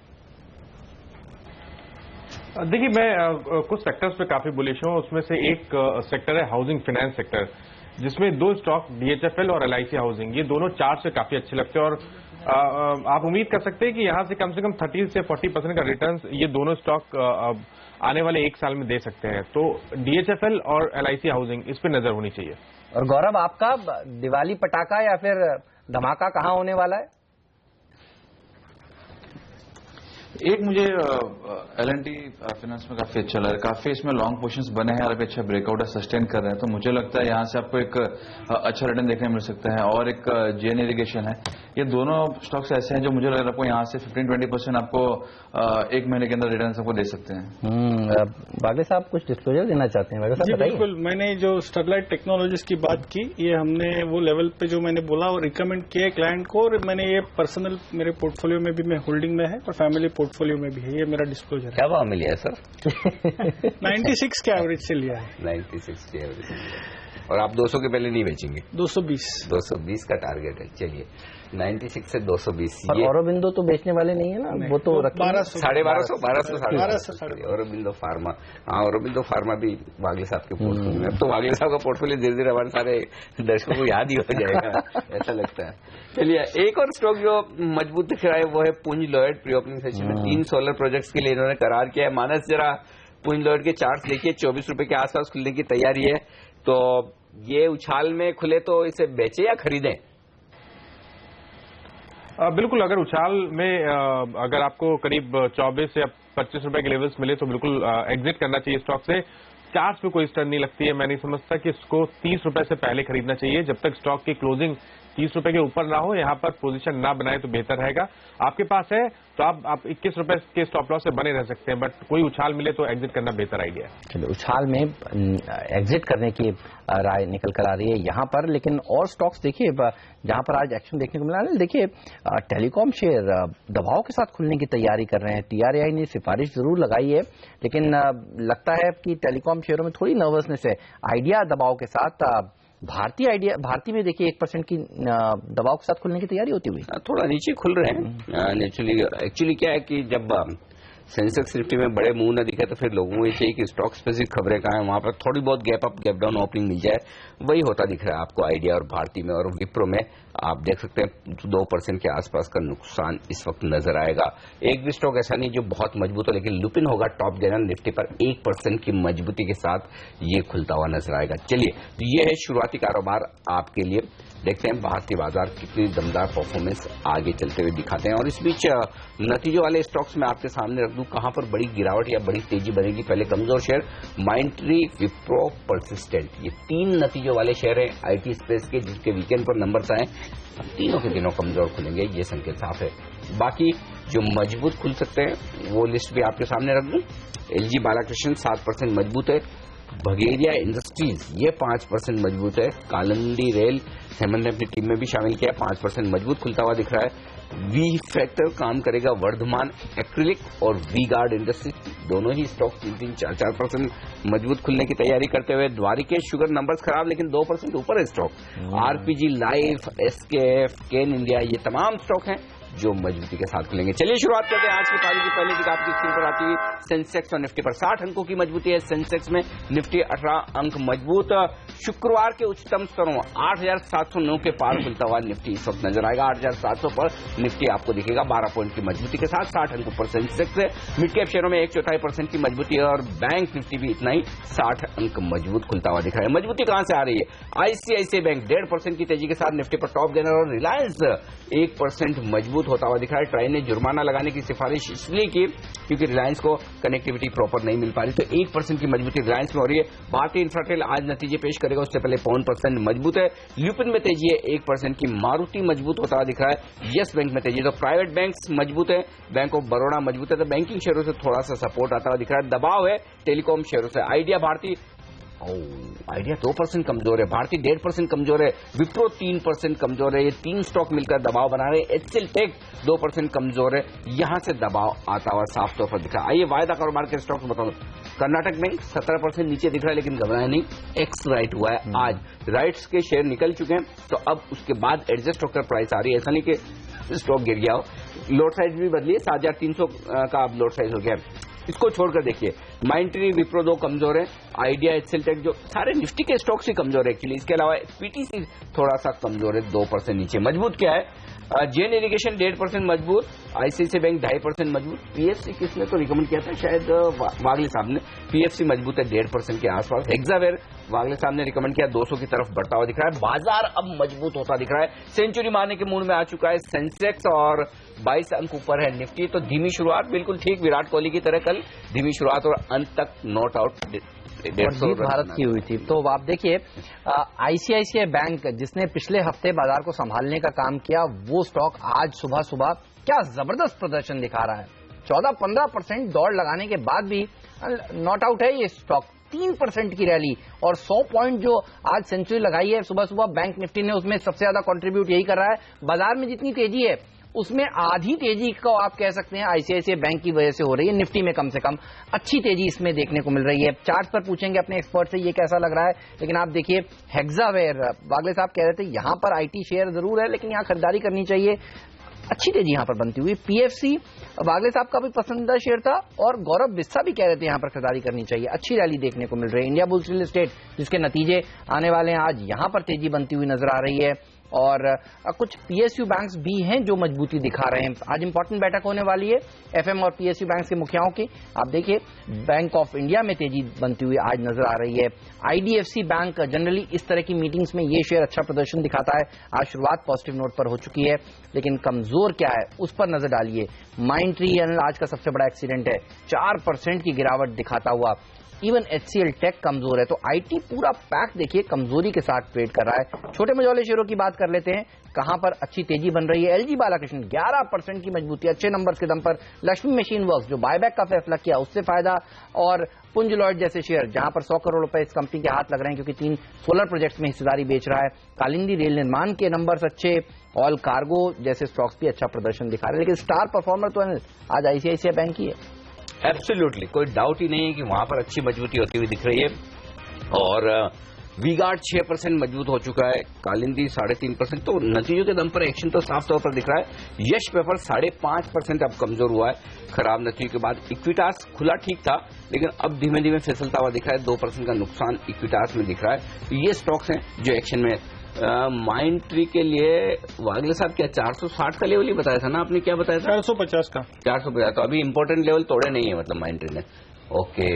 देखिए, मैं कुछ सेक्टर्स पे काफी बुलिश हूं। उसमें से एक सेक्टर है हाउसिंग फाइनेंस सेक्टर, जिसमें 2 स्टॉक डीएचएफएल और एलआईसी हाउसिंग, ये दोनों चार्ट से काफी अच्छे लगते हैं और आप उम्मीद कर सकते हैं कि यहां से कम 30 से 40% का रिटर्न ये दोनों स्टॉक आने वाले 1 साल में दे सकते हैं। तो डीएचएफएल और एलआईसी हाउसिंग, इस पर नजर होनी चाहिए। और गौरव, आपका दिवाली पटाखा या फिर धमाका कहाँ होने वाला है? एक मुझे L&T फाइनेंस में काफी अच्छा लग रहा है, काफी इसमें लॉन्ग पोजीशंस बने हैं और अभी अच्छा ब्रेकआउट है, सस्टेन कर रहे हैं, तो मुझे लगता है यहाँ से आपको एक अच्छा रिटर्न देखने मिल सकता है। और एक JN इरिगेशन है, ये दोनों स्टॉक्स ऐसे हैं जो मुझे लग रहा है आपको यहाँ से 15-20% आपको एक महीने के अंदर रिटर्न आपको दे सकते हैं। बागे साहब कुछ डिस्क्लोजर देना चाहते हैं? बागे साहब बताइए। बिल्कुल, मैंने जो स्टरलाइट टेक्नोलॉजीज की बात की, ये हमने वो लेवल पे जो मैंने बोला और रिकमेंड किया क्लाइंट को, और मैंने ये पर्सनल मेरे पोर्टफोलियो में भी मैं होल्डिंग में है और फैमिली पोर्टफोलियो में भी है, ये मेरा डिस्क्लोजर है। क्या भाव में लिया है सर? 96 के एवरेज से लिया है। 96 के एवरेज से लिया है। और आप 200 के पहले नहीं बेचेंगे? 220 का टारगेट है। चलिए 96 से 220। और औरोबिंदो तो बेचने वाले नहीं है ना, वो तो 1200 औरोबिंदो फार्मा। हाँ, औरोबिंदो फार्मा भी वागले साहब के पोर्टफोलियो में। अब तो वागले साहब का पोर्टफोलियो धीरे धीरे हमारे सारे दर्शकों को याद ही हो जाएगा, ऐसा लगता है। चलिए एक और स्टॉक जो मजबूत दिख रहा है वो है पुंज लॉयड। प्री ओपनिंग सेशन में 3 सोलर प्रोजेक्ट्स के लिए इन्होंने करार किया है। मानस जरा पुंज लॉयड के चार्ट देखिए, 24 रुपए के आसपास खुलने की तैयारी है, तो ये उछाल में खुले तो इसे बेचे या खरीदें? बिल्कुल, अगर उछाल में अगर आपको करीब 24 या 25 रुपए के लेवल्स मिले तो बिल्कुल एग्जिट करना चाहिए स्टॉक से। चार्ट पे कोई स्टर्न नहीं लगती है, मैं नहीं समझता कि इसको 30 रुपए से पहले खरीदना चाहिए। जब तक स्टॉक की क्लोजिंग 30 रुपए के ऊपर ना हो, यहाँ पर पोजीशन ना बनाए तो बेहतर रहेगा। आपके पास है तो आप 21 रुपए के स्टॉप लॉस से बने रह सकते हैं, बट कोई उछाल मिले तो एग्जिट करना बेहतर आइडिया है। चलिए, उछाल में एग्जिट करने की राय निकल कर आ रही है यहाँ पर। लेकिन और स्टॉक्स देखिए जहां पर आज एक्शन देखने को मिला है, देखिए टेलीकॉम शेयर दबाव के साथ खुलने की तैयारी कर रहे हैं। TRAI ने सिफारिश जरूर लगाई है, लेकिन लगता है कि टेलीकॉम शेयरों में थोड़ी नर्वसनेस है। आइडिया दबाव के साथ भारतीय में देखिए 1% की दबाव के साथ खुलने की तैयारी होती हुई, थोड़ा नीचे खुल रहे हैं। एक्चुअली क्या है कि जब सेंसेक्स निफ्टी में बड़े मुंह न दिखे तो फिर लोगों को ये चाहिए कि स्टॉक स्पेसिफिक खबरें कहाँ हैं, वहां पर थोड़ी बहुत gap up gap down opening मिल जाए। वही होता दिख रहा है आपको आइडिया और भारती में। और विप्रो में आप देख सकते हैं 2% के आसपास का नुकसान इस वक्त नजर आएगा। एक भी स्टॉक ऐसा नहीं जो बहुत मजबूत हो, लेकिन लुपिन होगा टॉप गेनर। निफ्टी पर 1% की मजबूती के साथ ये खुलता हुआ नजर आएगा। चलिए, तो ये है शुरुआती कारोबार आपके लिए। देखते हैं भारतीय बाजार कितनी दमदार परफॉर्मेंस आगे चलते हुए दिखाते हैं। और इस बीच नतीजों वाले स्टॉक्स में आपके सामने रख दूं कहां पर बड़ी गिरावट या बड़ी तेजी बनेगी। पहले कमजोर शेयर माइंडट्री, विप्रो, परसिस्टेंट, ये 3 नतीजों वाले शेयर हैं IT स्पेस के, जिसके वीकेंड पर नंबर्स आए। तीनों के दिनों कमजोर खुलेंगे, ये संकेत साफ है। बाकी जो मजबूत खुल सकते हैं वो लिस्ट भी आपके सामने रख दूं। LG बालाकृष्ण 7% मजबूत है। बघेरिया इंडस्ट्रीज ये 5% मजबूत है। कालिंदी रेल हेमंत ने अपनी टीम में भी शामिल किया, 5% मजबूत खुलता हुआ दिख रहा है। वी फैक्टर काम करेगा। वर्धमान एक्रिलिक और वी गार्ड इंडस्ट्रीज दोनों ही स्टॉक 3-4% मजबूत खुलने की तैयारी करते हुए। द्वारिकेश शुगर नंबर्स खराब लेकिन 2% ऊपर है स्टॉक। RPG लाइफ, SKF, केन इंडिया, ये तमाम स्टॉक हैं जो मजबूती के साथ खुलेंगे। चलिए शुरुआत करते हैं आज की तारीख की। पहले दिखा आपकी स्क्रीन पर आती हुई सेंसेक्स और निफ्टी पर 60 अंकों की मजबूती है सेंसेक्स में, निफ्टी 18 अंक मजबूत। शुक्रवार के उच्चतम स्तरों 8709 के पार खुलता हुआ निफ्टी इस वक्त नजर आएगा। 8700 पर निफ्टी आपको दिखेगा 12 पॉइंट की मजबूती के साथ, 60 अंकों पर सेंसेक्स है। मिड कैप शेयरों में 1/4% की मजबूती है और बैंक निफ्टी भी इतना ही 60 अंक मजबूत खुलता हुआ दिख रहा है। मजबूती कहां से आ रही है? ICICI बैंक 1.5% की तेजी के साथ निफ्टी पर टॉप गेनर और रिलायंस 1% मजबूत होता हुआ दिख रहा है। ट्राई ने जुर्माना लगाने की सिफारिश इसलिए की क्योंकि रिलायंस को कनेक्टिविटी प्रॉपर नहीं मिल पा रही, तो 1% की मजबूती रिलायंस में हो रही है। भारतीय इंफ्राटेल आज नतीजे पेश करेगा, उससे पहले 1% मजबूत है। ल्यूपिन में तेजी है 1% की। मारुति मजबूत होता हुआ दिख रहा है। यस बैंक में तेजी। तो प्राइवेट बैंक्स मजबूत है, बैंक ऑफ बड़ौदा मजबूत है, तो बैंकिंग शेयरों से थोड़ा सा सपोर्ट आता हुआ दिख रहा है। दबाव है टेलीकॉम शेयरों से। आइडिया भारती 2% कमजोर है, भारतीय 1.5% कमजोर है, विप्रो 3% कमजोर है। ये 3 स्टॉक मिलकर दबाव बना रहे हैं। HCL टेक 2% कमजोर है, यहां से दबाव आता हुआ साफ तौर पर दिखा। आइए वायदा कारोबार के स्टॉक्स बताऊं। कर्नाटक बैंक 17% नीचे दिख रहा है, लेकिन घबराए नहीं, एक्स राइट हुआ है आज। राइट्स के शेयर निकल चुके हैं, तो अब उसके बाद एडजस्ट होकर प्राइस आ रही है। ऐसा नहीं कि स्टॉक गिर गया हो। लोड साइज भी बदली है, 7300 का अब लोड साइज हो गया है। इसको छोड़कर देखिए माइंडट्री, विप्रो 2 कमजोर है। आइडिया, HCL टेक, जो सारे निफ्टी के स्टॉक्स ही कमजोर है एक्चुअली। इसके अलावा PTC थोड़ा सा कमजोर है, 2% नीचे। मजबूत क्या है? JN इरिगेशन 1.5% मजबूत, ICICI बैंक 2.5% मजबूत। PFC किसने तो रिकमेंड किया था, शायद वागले साहब ने। PFC मजबूत है 1.5% के आसपास। हेक्सावेयर वागले साहब ने रिकमेंड किया, 200 की तरफ बढ़ता हुआ दिख रहा है। बाजार अब मजबूत होता दिख रहा है। सेंचुरी मारने के मूड में आ चुका है सेंसेक्स और 22 अंक ऊपर है निफ्टी। तो धीमी शुरुआत, बिल्कुल ठीक विराट कोहली की तरह कल धीमी शुरुआत और अंत तक नॉट आउट 150 भारत की हुई थी। तो आप देखिए आईसीआईसीआई बैंक जिसने पिछले हफ्ते बाजार को संभालने का काम किया, वो स्टॉक आज सुबह सुबह क्या जबरदस्त प्रदर्शन दिखा रहा है। 14-15% दौड़ लगाने के बाद भी नॉट आउट है ये स्टॉक। 3% की रैली और 100 पॉइंट जो आज सेंचुरी लगाई है सुबह सुबह बैंक निफ्टी ने, उसमें सबसे ज्यादा कंट्रीब्यूट यही कर रहा है। बाजार में जितनी तेजी है उसमें आधी तेजी को आप कह सकते हैं आईसीआईसीआई बैंक की वजह से हो रही है। निफ्टी में कम से कम अच्छी तेजी इसमें देखने को मिल रही है। चार्ट पर पूछेंगे अपने एक्सपर्ट से ये कैसा लग रहा है, लेकिन आप देखिए हेक्सावेयर, वागले साहब कह रहे थे यहां पर आईटी शेयर जरूर है लेकिन यहां खरीदारी करनी चाहिए, अच्छी तेजी यहां पर बनती हुई। पीएफसी वागले साहब का भी पसंदीदा शेयर था और गौरव बिस्सा भी कह रहे थे यहां पर खरीदारी करनी चाहिए, अच्छी रैली देखने को मिल रही है। इंडिया बुल्स रियल एस्टेट जिसके नतीजे आने वाले हैं, आज यहां पर तेजी बनती हुई नजर आ रही है। और कुछ पीएसयू बैंक्स भी हैं जो मजबूती दिखा रहे हैं। आज इंपॉर्टेंट बैठक होने वाली है एफएम और पीएसयू बैंक्स के मुखियाओं की। आप देखिए बैंक ऑफ इंडिया में तेजी बनती हुई आज नजर आ रही है। आईडीएफसी बैंक, जनरली इस तरह की मीटिंग्स में ये शेयर अच्छा प्रदर्शन दिखाता है। आज शुरुआत पॉजिटिव नोट पर हो चुकी है लेकिन कमजोर क्या है उस पर नजर डालिए। माइंडट्री आज का सबसे बड़ा एक्सीडेंट है, 4% की गिरावट दिखाता हुआ। इवन एचसीएल टेक कमजोर है। तो आईटी पूरा पैक देखिए कमजोरी के साथ ट्रेड कर रहा है। छोटे मझौले शेयरों की बात कर लेते हैं, कहां पर अच्छी तेजी बन रही है। एलजी बालाकृष्ण 11% की मजबूती, अच्छे नंबर्स के दम पर। लक्ष्मी मशीन वर्क्स जो बायबैक का फैसला किया उससे फायदा। और पुंज लॉयड जैसे शेयर जहां पर 100 करोड़ रुपए इस कंपनी के हाथ लग रहे हैं क्योंकि 3 सोलर प्रोजेक्ट्स में हिस्सेदारी बेच रहा है। कालिंदी रेल निर्माण के नंबर्स अच्छे। ऑल कार्गो जैसे स्टॉक्स भी अच्छा प्रदर्शन दिखा रहे हैं, लेकिन स्टार परफॉर्मर तो आज आईसीआईसीआई बैंक ही है। एब्सोल्युटली, कोई डाउट ही नहीं है कि वहां पर अच्छी मजबूती होती हुई दिख रही है। और वी-गार्ड 6% मजबूत हो चुका है, कालिंदी 3.5%। तो नतीजों के दम पर एक्शन तो साफ तौर पर दिख रहा है। यश पेपर 5.5% अब कमजोर हुआ है खराब नतीजों के बाद। इक्विटास खुला ठीक था लेकिन अब धीमे धीमे फिसलता हुआ दिख रहा है। 2% का नुकसान इक्विटास में दिख रहा है। तो ये स्टॉक्स हैं जो एक्शन में। माइंडट्री के लिए वागले साहब क्या 460 का लेवल ही बताया था ना आपने, क्या बताया था? 450 का। 450। तो अभी इंपॉर्टेंट लेवल तोड़े नहीं है मतलब माइंडट्री ने। ओके,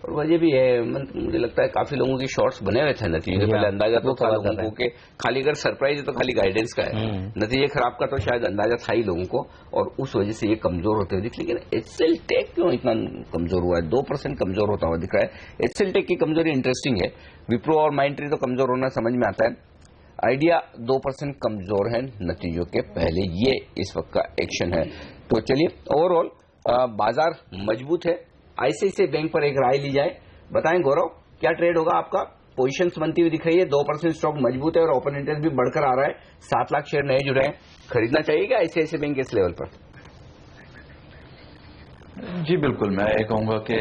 और वजह भी है, मुझे लगता है काफी लोगों की शॉर्ट्स बने हुए थे नतीजे पहले। अंदाजा तो था लोगों को, खाली अगर सरप्राइज है तो खाली गाइडेंस का है, नतीजे खराब का तो शायद अंदाजा था ही लोगों को, और उस वजह से ये कमजोर होते हुए दिख। लेकिन एचसीएल टेक क्यों इतना कमजोर हुआ है? 2% कमजोर होता हुआ दिख रहा है। एचसीएल टेक की कमजोरी इंटरेस्टिंग है। विप्रो और माइंडट्री तो कमजोर होना समझ में आता है। आइडिया 2% कमजोर है नतीजों के पहले, ये इस वक्त का एक्शन है। तो चलिए ओवरऑल बाजार मजबूत है। आईसीआईसीआई बैंक पर एक राय ली जाए, बताएं गौरव क्या ट्रेड होगा आपका? पोजीशंस बनती हुई दिख रही है, 2% स्टॉक मजबूत है और ओपन इंटरेस्ट भी बढ़कर आ रहा है। 7 लाख शेयर नए जुड़े हैं, खरीदना चाहिए क्या आईसीआईसीआई बैंक इस लेवल पर? जी बिल्कुल, मैं ये कहूंगा कि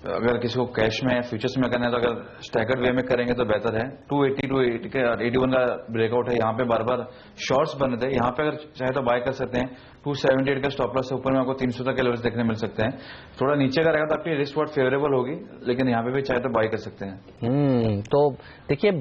अगर किसी को कैश में फ्यूचर्स में करना है तो अगर स्टैगर्ड वे में करेंगे तो बेहतर है। 280 टू 81 का ब्रेकआउट है, यहाँ पे बार बार शॉर्ट्स बने थे, यहाँ पे अगर चाहे तो बाय कर सकते हैं। 278 का स्टॉप लॉस है, ऊपर में आपको 300 तक के लेवल्स देखने मिल सकते हैं। थोड़ा नीचे का रहेगा तो आपकी रिस्क वर्ड फेवरेबल होगी, लेकिन यहाँ पे भी चाहे तो बाय कर सकते हैं। तो देखिए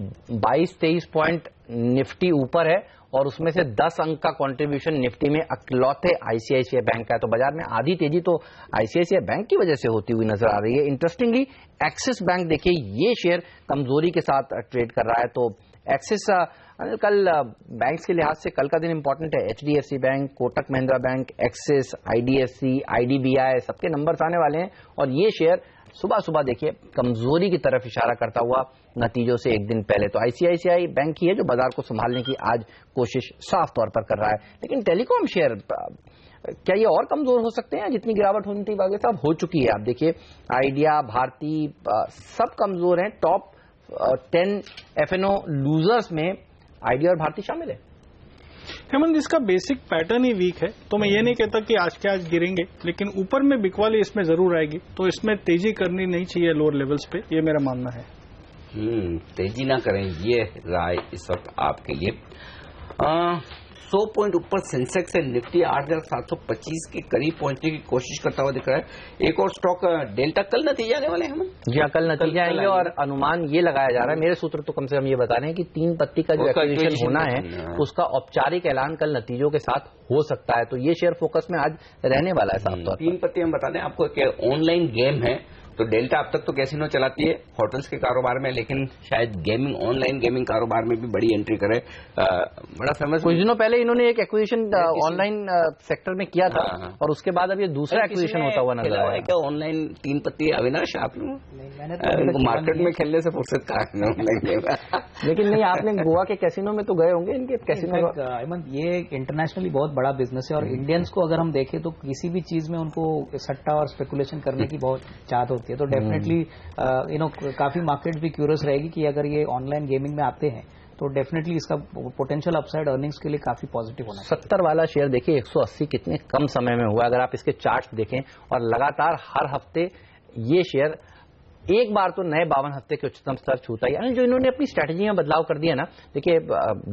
22-23 पॉइंट निफ्टी ऊपर है और उसमें से 10 अंक का कंट्रीब्यूशन निफ्टी में अकलौते आईसीआईसीआई बैंक का है। तो बाजार में आधी तेजी तो आईसीआईसीआई बैंक की वजह से होती हुई नजर आ रही है। इंटरेस्टिंगली एक्सिस बैंक देखिए ये शेयर कमजोरी के साथ ट्रेड कर रहा है। तो एक्सिस कल बैंक्स के लिहाज से कल का दिन इंपॉर्टेंट है। HDFC bank, Kotak Mahindra bank, axis, IDFC, IDBI सबके नंबर्स आने वाले हैं और ये शेयर सुबह सुबह देखिए कमजोरी की तरफ इशारा करता हुआ नतीजों से एक दिन पहले। तो आईसीआईसीआई बैंक ही है जो बाजार को संभालने की आज कोशिश साफ तौर पर कर रहा है। लेकिन टेलीकॉम शेयर क्या ये और कमजोर हो सकते हैं? जितनी गिरावट होनी थी बागी साहब हो चुकी है। आप देखिए आइडिया, भारती सब कमजोर हैं। टॉप 10 एफएनओ लूजर्स में आइडिया और भारती शामिल है। हेमंत, इसका बेसिक पैटर्न ही वीक है, तो मैं ये नहीं कहता कि आज के आज गिरेंगे, लेकिन ऊपर में बिकवाली इसमें जरूर आएगी, तो इसमें तेजी करनी नहीं चाहिए लोअर लेवल्स पे, ये मेरा मानना है। तेजी ना करें, ये राय इस वक्त आपके लिए। 100 पॉइंट ऊपर सेंसेक्स है, निफ्टी 8,725 के करीब पहुंचने की कोशिश करता हुआ दिख रहा है। एक और स्टॉक डेल्टा, कल नतीजे आने वाले हैं हम? जी हाँ, कल नतीजे आएंगे और अनुमान ये लगाया जा रहा है, मेरे सूत्र तो कम से कम ये बता रहे हैं कि 3 पत्ती का जो एक्विजिशन होना है उसका औपचारिक ऐलान कल नतीजों के साथ हो सकता है। तो ये शेयर फोकस में आज रहने वाला है साफ तौर पर। 3 पत्ती हम बता दें आपको कि ऑनलाइन गेम है तो डेल्टा अब तक तो कैसीनो चलाती है होटल्स के कारोबार में, लेकिन शायद गेमिंग, ऑनलाइन गेमिंग कारोबार में भी बड़ी एंट्री करे। बड़ा फेमस। कुछ दिनों पहले इन्होंने एक एक्विजिशन ऑनलाइन सेक्टर में किया था और उसके बाद अब ये दूसरा एक्विजिशन होता हुआ नजर आया। क्या ऑनलाइन 3 पत्ती? अविनाश, आप लोग मार्केट में खेलने से फुर्सत कहाँ है ऑनलाइन? लेकिन नहीं, आपने गोवा के कैसीनो में तो गए होंगे। इनके कैसीनो हेमंत, ये इंटरनेशनली बहुत बड़ा बिजनेस है और इंडियंस को अगर हम देखें तो किसी भी चीज में उनको सट्टा और स्पेकुलेशन करने की बहुत चाहत होती है। तो डेफिनेटली काफी मार्केट भी क्यूरियस रहेगी कि अगर ये ऑनलाइन गेमिंग में आते हैं तो डेफिनेटली इसका पोटेंशियल अपसाइड अर्निंग्स के लिए काफी पॉजिटिव होना है। 70 वाला शेयर देखिए 180 कितने कम समय में हुआ। अगर आप इसके चार्ट्स देखें और लगातार हर हफ्ते ये शेयर एक बार तो नए 52 हफ्ते के उच्चतम स्तर छूता है। यानी जो इन्होंने अपनी स्ट्रैटेजी में बदलाव कर दिया ना, देखिए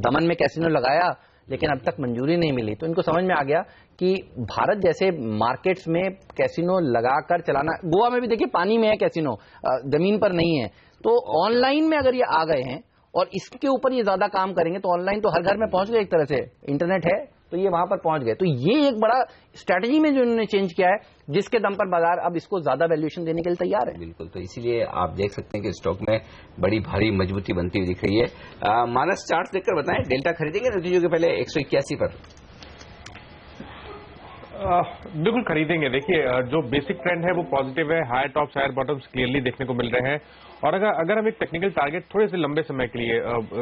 दमन में कैसीनो लगाया लेकिन अब तक मंजूरी नहीं मिली, तो इनको समझ में आ गया कि भारत जैसे मार्केट्स में कैसीनो लगाकर चलाना, गोवा में भी देखिए पानी में है कैसीनो, जमीन पर नहीं है। तो ऑनलाइन में अगर ये आ गए हैं और इसके ऊपर ये ज्यादा काम करेंगे तो ऑनलाइन तो हर घर में पहुंच गए, एक तरह से इंटरनेट है तो ये वहां पर पहुंच गए। तो ये एक बड़ा स्ट्रैटेजी में जो इन्होंने चेंज किया है, जिसके दम पर बाजार अब इसको ज्यादा वैल्यूएशन देने के लिए तैयार है। बिल्कुल, तो इसीलिए आप देख सकते हैं कि स्टॉक में बड़ी भारी मजबूती बनती हुई दिख रही है। मानस चार्ट देखकर बताएं, डेल्टा खरीदेंगे नतीजों के पहले 181 पर? बिल्कुल खरीदेंगे। देखिए, जो बेसिक ट्रेंड है वो पॉजिटिव है, higher tops higher bottoms clearly देखने को मिल रहे हैं। और अगर हम एक टेक्निकल टारगेट थोड़े से लंबे समय के लिए,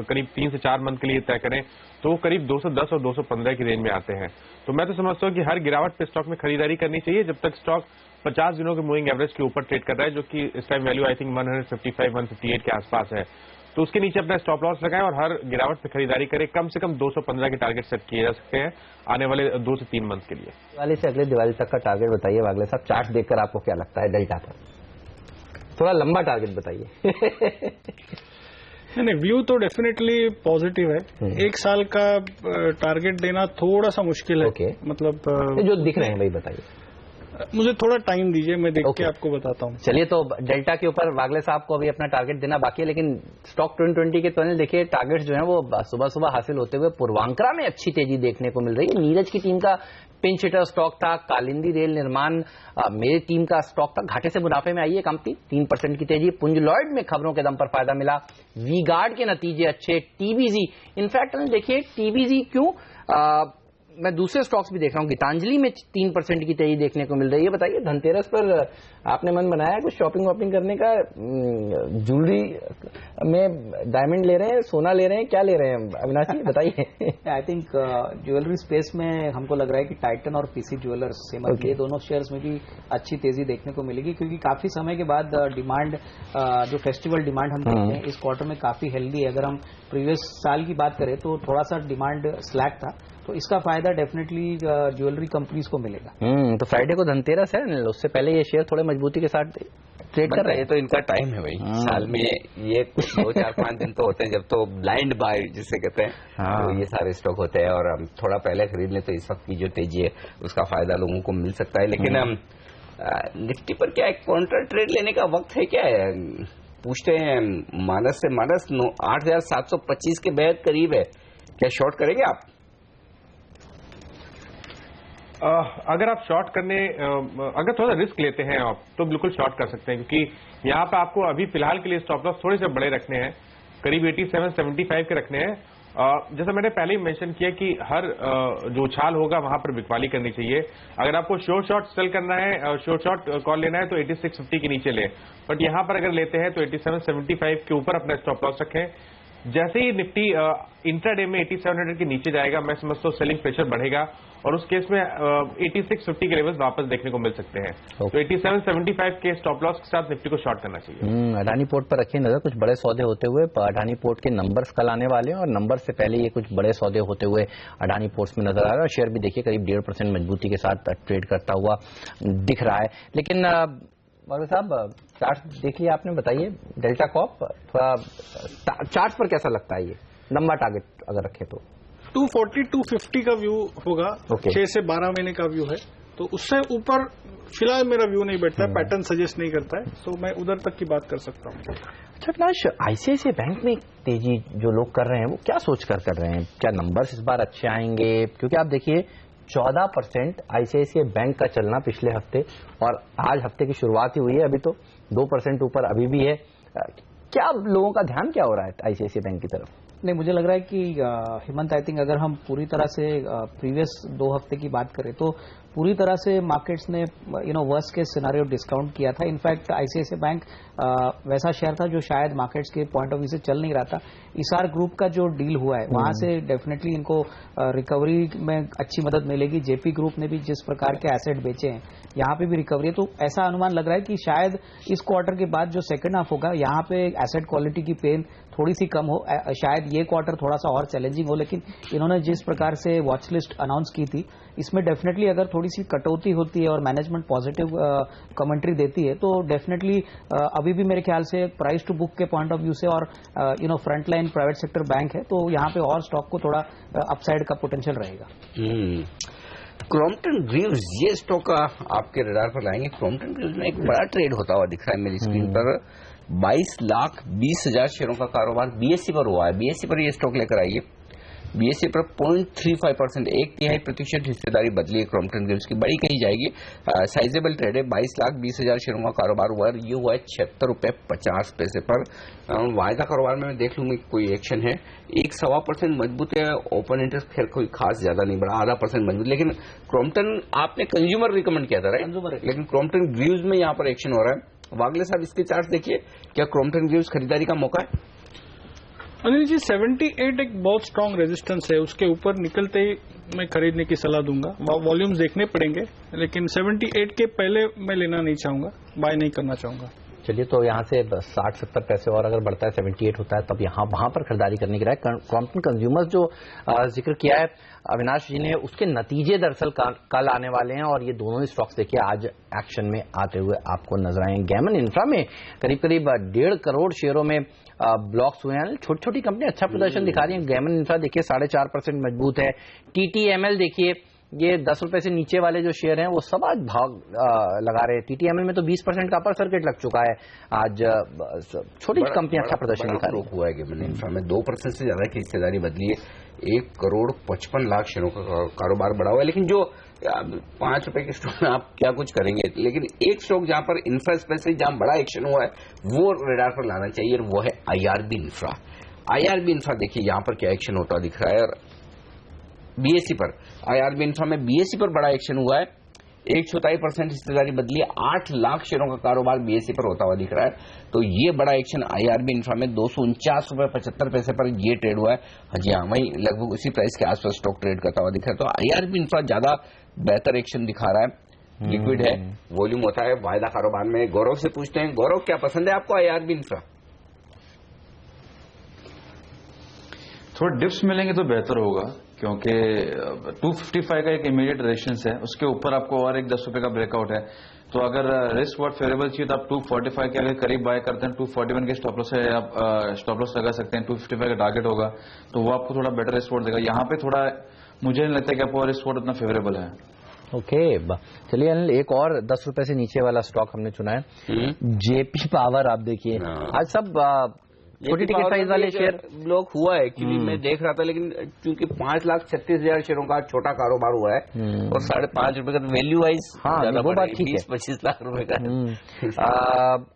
करीब 3 से 4 मंथ के लिए तय करें तो वो करीब 210 और 215 की रेंज में आते हैं। तो मैं तो समझता हूँ कि हर गिरावट पे स्टॉक में खरीदारी करनी चाहिए जब तक स्टॉक 50 दिनों के मूविंग एवरेज के ऊपर ट्रेड कर रहा है, जो कि इस टाइम वैल्यू आई थिंक 155-158 के आसपास है। तो उसके नीचे अपना स्टॉप लॉस लगाएं और हर गिरावट पे खरीदारी करें। कम से कम 215 के टारगेट सेट किए जा सकते हैं आने वाले 2 से 3 मंथ के लिए। दिवाली से अगले दिवाली तक का टारगेट बताइए वागले साहब। चार्ट देखकर आपको क्या लगता है डेल्टा पर? थोड़ा लंबा टारगेट बताइए। नहीं, व्यू तो डेफिनेटली पॉजिटिव है। 1 साल का टारगेट देना थोड़ा सा मुश्किल है। मतलब जो दिख रहे हैं भाई बताइए। मुझे थोड़ा टाइम दीजिए, मैं देख के आपको बताता हूँ। चलिए, तो डेल्टा के ऊपर वागले साहब को अभी अपना टारगेट देना बाकी है, लेकिन स्टॉक 2020 के टनल देखिए टारगेट्स जो है वो सुबह सुबह हासिल होते हुए पूर्वांकरा में अच्छी तेजी देखने को मिल रही है। नीरज की टीम का पिंच हिटर स्टॉक था, कालिंदी रेल निर्माण मेरी टीम का स्टॉक था, घाटे से मुनाफे में आई है कंपनी, 3% की तेजी। पुंज लॉयड में खबरों के दम पर फायदा मिला, वी गार्ड के नतीजे अच्छे, टीबीजी इनफैक्ट देखिए टीबीजी क्यों, मैं दूसरे स्टॉक्स भी देख रहा हूँ, गीतांजलि में 3% की तेजी देखने को मिल रही है। बताइए, धनतेरस पर आपने मन बनाया कुछ शॉपिंग वॉपिंग करने का? ज्वेलरी में डायमंड ले रहे हैं, सोना ले रहे हैं, क्या ले रहे हैं अविनाश जी बताइए? आई थिंक ज्वेलरी स्पेस में हमको लग रहा है कि टाइटन और पीसी ज्वेलर्स ये दोनों शेयर्स में भी अच्छी तेजी देखने को मिलेगी, क्योंकि काफी समय के बाद डिमांड, जो फेस्टिवल डिमांड हम देखते हैं इस क्वार्टर में काफी हेल्दी है। अगर हम प्रीवियस साल की बात करें तो थोड़ा सा डिमांड स्लैक था, तो इसका फायदा डेफिनेटली ज्वेलरी कंपनीज को मिलेगा। तो फ्राइडे को धनतेरस है, उससे पहले ये शेयर थोड़े मजबूती के साथ ट्रेड कर रहे हैं। ये तो इनका टाइम है भाई, साल में ये कुछ 2-4-5 दिन तो होते हैं जब तो ब्लाइंड बाय जिसे कहते हैं, तो ये सारे स्टॉक होते हैं और हम थोड़ा पहले खरीद लें तो इस वक्त की जो तेजी है उसका फायदा लोगों को मिल सकता है। लेकिन निफ्टी पर क्या काउंटर ट्रेड लेने का वक्त है क्या है? पूछते हैं मानस से। मानस 8,725 के बेहद करीब है, क्या शॉर्ट करेंगे आप? अगर आप शॉर्ट करने, अगर थोड़ा रिस्क लेते हैं आप तो बिल्कुल शॉर्ट कर सकते हैं, क्योंकि यहाँ पे आपको अभी फिलहाल के लिए स्टॉप लॉस थोड़े से बड़े रखने हैं, करीब 87-75 के रखने हैं। जैसा मैंने पहले ही मेंशन किया कि हर जो उछाल होगा वहां पर बिकवाली करनी चाहिए। अगर आपको श्योर शॉर्ट सेल करना है, श्योर शॉर्ट कॉल लेना है तो 8650 के नीचे ले, बट यहां पर अगर लेते हैं तो 8775 के ऊपर अपना स्टॉप लॉस रखें। जैसे ही निफ्टी इंट्राडे में 8700 के नीचे जाएगा, मैं समझता हूँ सेलिंग प्रेशर बढ़ेगा और उस केस में 8650 के लेवल्स वापस देखने को मिल सकते हैं। तो 8775 के स्टॉप लॉस के साथ निफ्टी को शॉर्ट करना चाहिए। अडानी पोर्ट पर रखिए नजर, कुछ बड़े सौदे होते हुए। अडानी पोर्ट के नंबर्स कल आने वाले हैं और नंबर से पहले ये कुछ बड़े सौदे होते हुए अडानी पोर्ट्स में नजर आ रहा है और शेयर भी देखिए करीब 1.5% मजबूती के साथ ट्रेड करता हुआ दिख रहा है। लेकिन वागले साहब चार्ट देख लिया आपने, बताइए डेल्टा कॉप थोड़ा चार्ट पर कैसा लगता है? ये लंबा टारगेट अगर रखे तो 240-250 का व्यू होगा। 6 से 12 महीने का व्यू है, तो उससे ऊपर फिलहाल मेरा व्यू नहीं बैठता है, पैटर्न सजेस्ट नहीं करता है, तो मैं उधर तक की बात कर सकता हूँ। अच्छा अविनाश, आईसीआईसीआई बैंक में तेजी जो लोग कर रहे हैं वो क्या सोच कर रहे हैं? क्या नंबर्स इस बार अच्छे आएंगे? क्योंकि आप देखिए 14% आईसीआईसीआई बैंक का चलना पिछले हफ्ते, और आज हफ्ते की शुरुआत ही हुई है, अभी तो 2% ऊपर अभी भी है। क्या लोगों का ध्यान क्या हो रहा है आईसीआईसीआई बैंक की तरफ? नहीं, मुझे लग रहा है कि हेमंत, आई थिंक अगर हम पूरी तरह से प्रीवियस 2 हफ्ते की बात करें तो पूरी तरह से मार्केट्स ने वर्स्ट केस सिनारियो डिस्काउंट किया था। इनफैक्ट आईसीआईसीआई बैंक वैसा शेयर था जो शायद मार्केट्स के पॉइंट ऑफ व्यू से चल नहीं रहा था। इसार ग्रुप का जो डील हुआ है वहां से डेफिनेटली इनको रिकवरी में अच्छी मदद मिलेगी। जेपी ग्रुप ने भी जिस प्रकार के एसेट बेचे हैं यहाँ पे भी रिकवरी है, तो ऐसा अनुमान लग रहा है कि शायद इस क्वार्टर के बाद जो सेकंड हाफ होगा यहाँ पे एसेट क्वालिटी की पेन थोड़ी सी कम हो। शायद ये क्वार्टर थोड़ा सा और चैलेंजिंग हो, लेकिन इन्होंने जिस प्रकार से वॉच लिस्ट अनाउंस की थी इसमें डेफिनेटली अगर थोड़ी सी कटौती होती है और मैनेजमेंट पॉजिटिव कमेंट्री देती है तो डेफिनेटली अभी भी मेरे ख्याल से प्राइस टू बुक के पॉइंट ऑफ व्यू से और front line private sector bank है तो यहाँ पे और स्टॉक को थोड़ा अपसाइड का पोटेंशियल रहेगा। क्रॉम्पटन ग्रीव्स, ये स्टॉक आपके रडार पर लाएंगे। क्रॉम्पटन ग्रीव्स में एक बड़ा ट्रेड होता हुआ दिख रहा है मेरी स्क्रीन पर। 22,20,000 शेयरों का कारोबार बीएससी पर हुआ है। बीएससी पर ये स्टॉक लेकर आइए। बीएससी पर 0.35%, 1/3% हिस्सेदारी बदली है क्रॉम्पटन ग्रीव्स की, बड़ी कहीं जाएगी। साइजेबल ट्रेड है। 22,20,000 शेयरों का कारोबार हुआ है। ये हुआ है 76.50 पर। वायदा कारोबार में मैं देख लूंगी कोई एक्शन है। 1.25% मजबूत है। ओपन इंटरेस्ट खैर कोई खास ज्यादा नहीं बढ़ा, 0.5% मजबूत। लेकिन क्रॉम्पटन आपने कंज्यूमर रिकमेंड किया था, राइट? लेकिन क्रॉम्पटन ग्रीव्स में यहाँ पर एक्शन हो रहा है। वागले साहब, इसके चार्ट देखिए, क्या क्रॉम्पटन ग्रीव्स खरीदारी का मौका है? अनिल जी, 78 एक बहुत स्ट्रांग रेजिस्टेंस है, उसके ऊपर निकलते ही मैं खरीदने की सलाह दूंगा। वॉल्यूम्स देखने पड़ेंगे, लेकिन 78 के पहले मैं लेना नहीं चाहूंगा, बाय नहीं करना चाहूंगा। चलिए, तो यहाँ से 60-70 पैसे और अगर बढ़ता है 78 होता है तब वहां पर खरीदारी करने की राय। क्रॉम्पटन कंज्यूमर्स जो जिक्र किया है अविनाश जी ने, उसके नतीजे दरअसल कल आने वाले हैं और ये दोनों ही स्टॉक्स देखिए आज एक्शन में आते हुए आपको नजर आएंगे। गैमन इंफ्रा में करीब 1.5 करोड़ शेयरों में ब्लॉक्स हुए हैं। छोटी छोटी कंपनी अच्छा प्रदर्शन दिखा रही है। गैमन इंफ्रा देखिए 4.5% मजबूत है। टीटीएमएल देखिए, ये 10 रुपए से नीचे वाले जो शेयर हैं वो सब आज भाग लगा रहे हैं। टीटीएमएल में तो 20% का अपर सर्किट लग चुका है। आज छोटी कंपनी अच्छा प्रदर्शन दिखा रही है। हुआ है गैमन इंफ्रा में 2% से ज्यादा की हिस्सेदारी बदली है। 1,55,00,000 शेयरों का कारोबार बढ़ा हुआ है। लेकिन जो 5 रुपए के स्टॉक में आप क्या कुछ करेंगे, लेकिन एक स्टॉक जहां पर इंफ्रा स्पेस से जहां बड़ा एक्शन हुआ है वो रडार पर लाना चाहिए, और वो है आईआरबी इंफ्रा। आईआरबी इंफ्रा देखिए यहां पर क्या एक्शन होता दिख रहा है। और बीएससी पर, आईआरबी इंफ्रा में बीएससी पर बड़ा एक्शन हुआ है। 1/4% हिस्सेदारी बदली है। 8 लाख शेयरों का कारोबार बीएससी पर होता हुआ दिख रहा है। तो ये बड़ा एक्शन आईआरबी इंफ्रा में 249.75 पर ये ट्रेड हुआ है। जी हाँ, वही लगभग उसी प्राइस के आसपास स्टॉक ट्रेड करता हुआ दिख रहा है। तो आईआरबी इंफ्रा ज्यादा बेहतर एक्शन दिखा रहा है। लिक्विड है, वॉल्यूम होता है वायदा कारोबार में। गौरव से पूछते हैं, गौरव क्या पसंद है आपको आईआरबी इंफ्रा? थोड़ा डिप्स मिलेंगे तो बेहतर होगा, क्योंकि 255 का एक इमीडिएट रेजिस्टेंस है, उसके ऊपर आपको और एक 10 रुपए का ब्रेकआउट है। तो अगर रिस्क वर्ड फेवरेबल चाहिए तो आप 245 के अगर करीब बाय करते हैं, 241 के स्टॉप लॉस है, आप स्टॉप लॉस लगा सकते हैं। 255 का टारगेट होगा तो वो आपको थोड़ा बेटर रिस्क वर्ड देगा। यहाँ पे थोड़ा मुझे नहीं लगता कि आपको रिस्क वर्ड उतना फेवरेबल है। ओके, चलिए अनिल, एक और 10 रुपए से नीचे वाला स्टॉक हमने चुना है, जेपी पावर। आप देखिए आज सब छोटी टिकट साइज वाले शेयर ब्लॉक हुआ है, एक्चुअली मैं देख रहा था, लेकिन क्योंकि 5,36,000 शेयरों का छोटा कारोबार हुआ है और 5.5 रुपए का वैल्यू वाइज, वो बात ठीक है, 20-25 लाख रुपए का।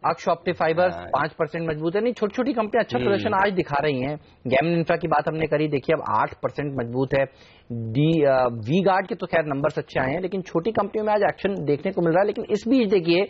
अक्ष ऑप्टिक फाइबर्स 5% मजबूत है। नहीं, छोटी छोटी कंपनी अच्छा प्रदर्शन आज दिखा रही हैं। गैमन इंफ्रा की बात हमने करी, देखिए अब 8% मजबूत है। वी गार्ड के तो खैर नंबर्स अच्छे आए हैं, लेकिन छोटी कंपनियों में आज एक्शन देखने को मिल रहा है। लेकिन इस बीच देखिए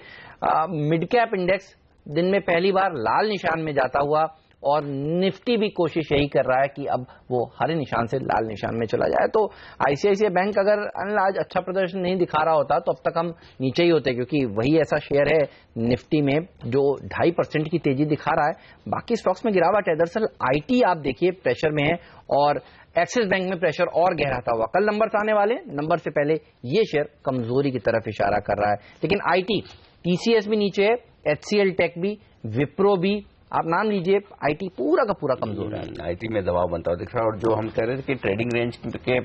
मिड कैप इंडेक्स दिन में पहली बार लाल निशान में जाता हुआ, और निफ्टी भी कोशिश यही कर रहा है कि अब वो हरे निशान से लाल निशान में चला जाए। तो आईसीआईसीआई बैंक अगर आज अच्छा प्रदर्शन नहीं दिखा रहा होता तो अब तक हम नीचे ही होते, क्योंकि वही ऐसा शेयर है निफ्टी में जो 2.5% की तेजी दिखा रहा है। बाकी स्टॉक्स में गिरावट है। दरअसल आईटी आप देखिए प्रेशर में है, और एक्सिस बैंक में प्रेशर और गहराता हुआ। कल नंबर आने वाले, नंबर से पहले ये शेयर कमजोरी की तरफ इशारा कर रहा है। लेकिन आईटी, टीसीएस भी नीचे है, एचसीएल टेक भी, विप्रो भी, आप नाम लीजिए, आईटी पूरा का पूरा कमजोर है। आईटी में दबाव बनता हुआ दिख रहा है। और जो हम कह रहे थे कि ट्रेडिंग रेंज के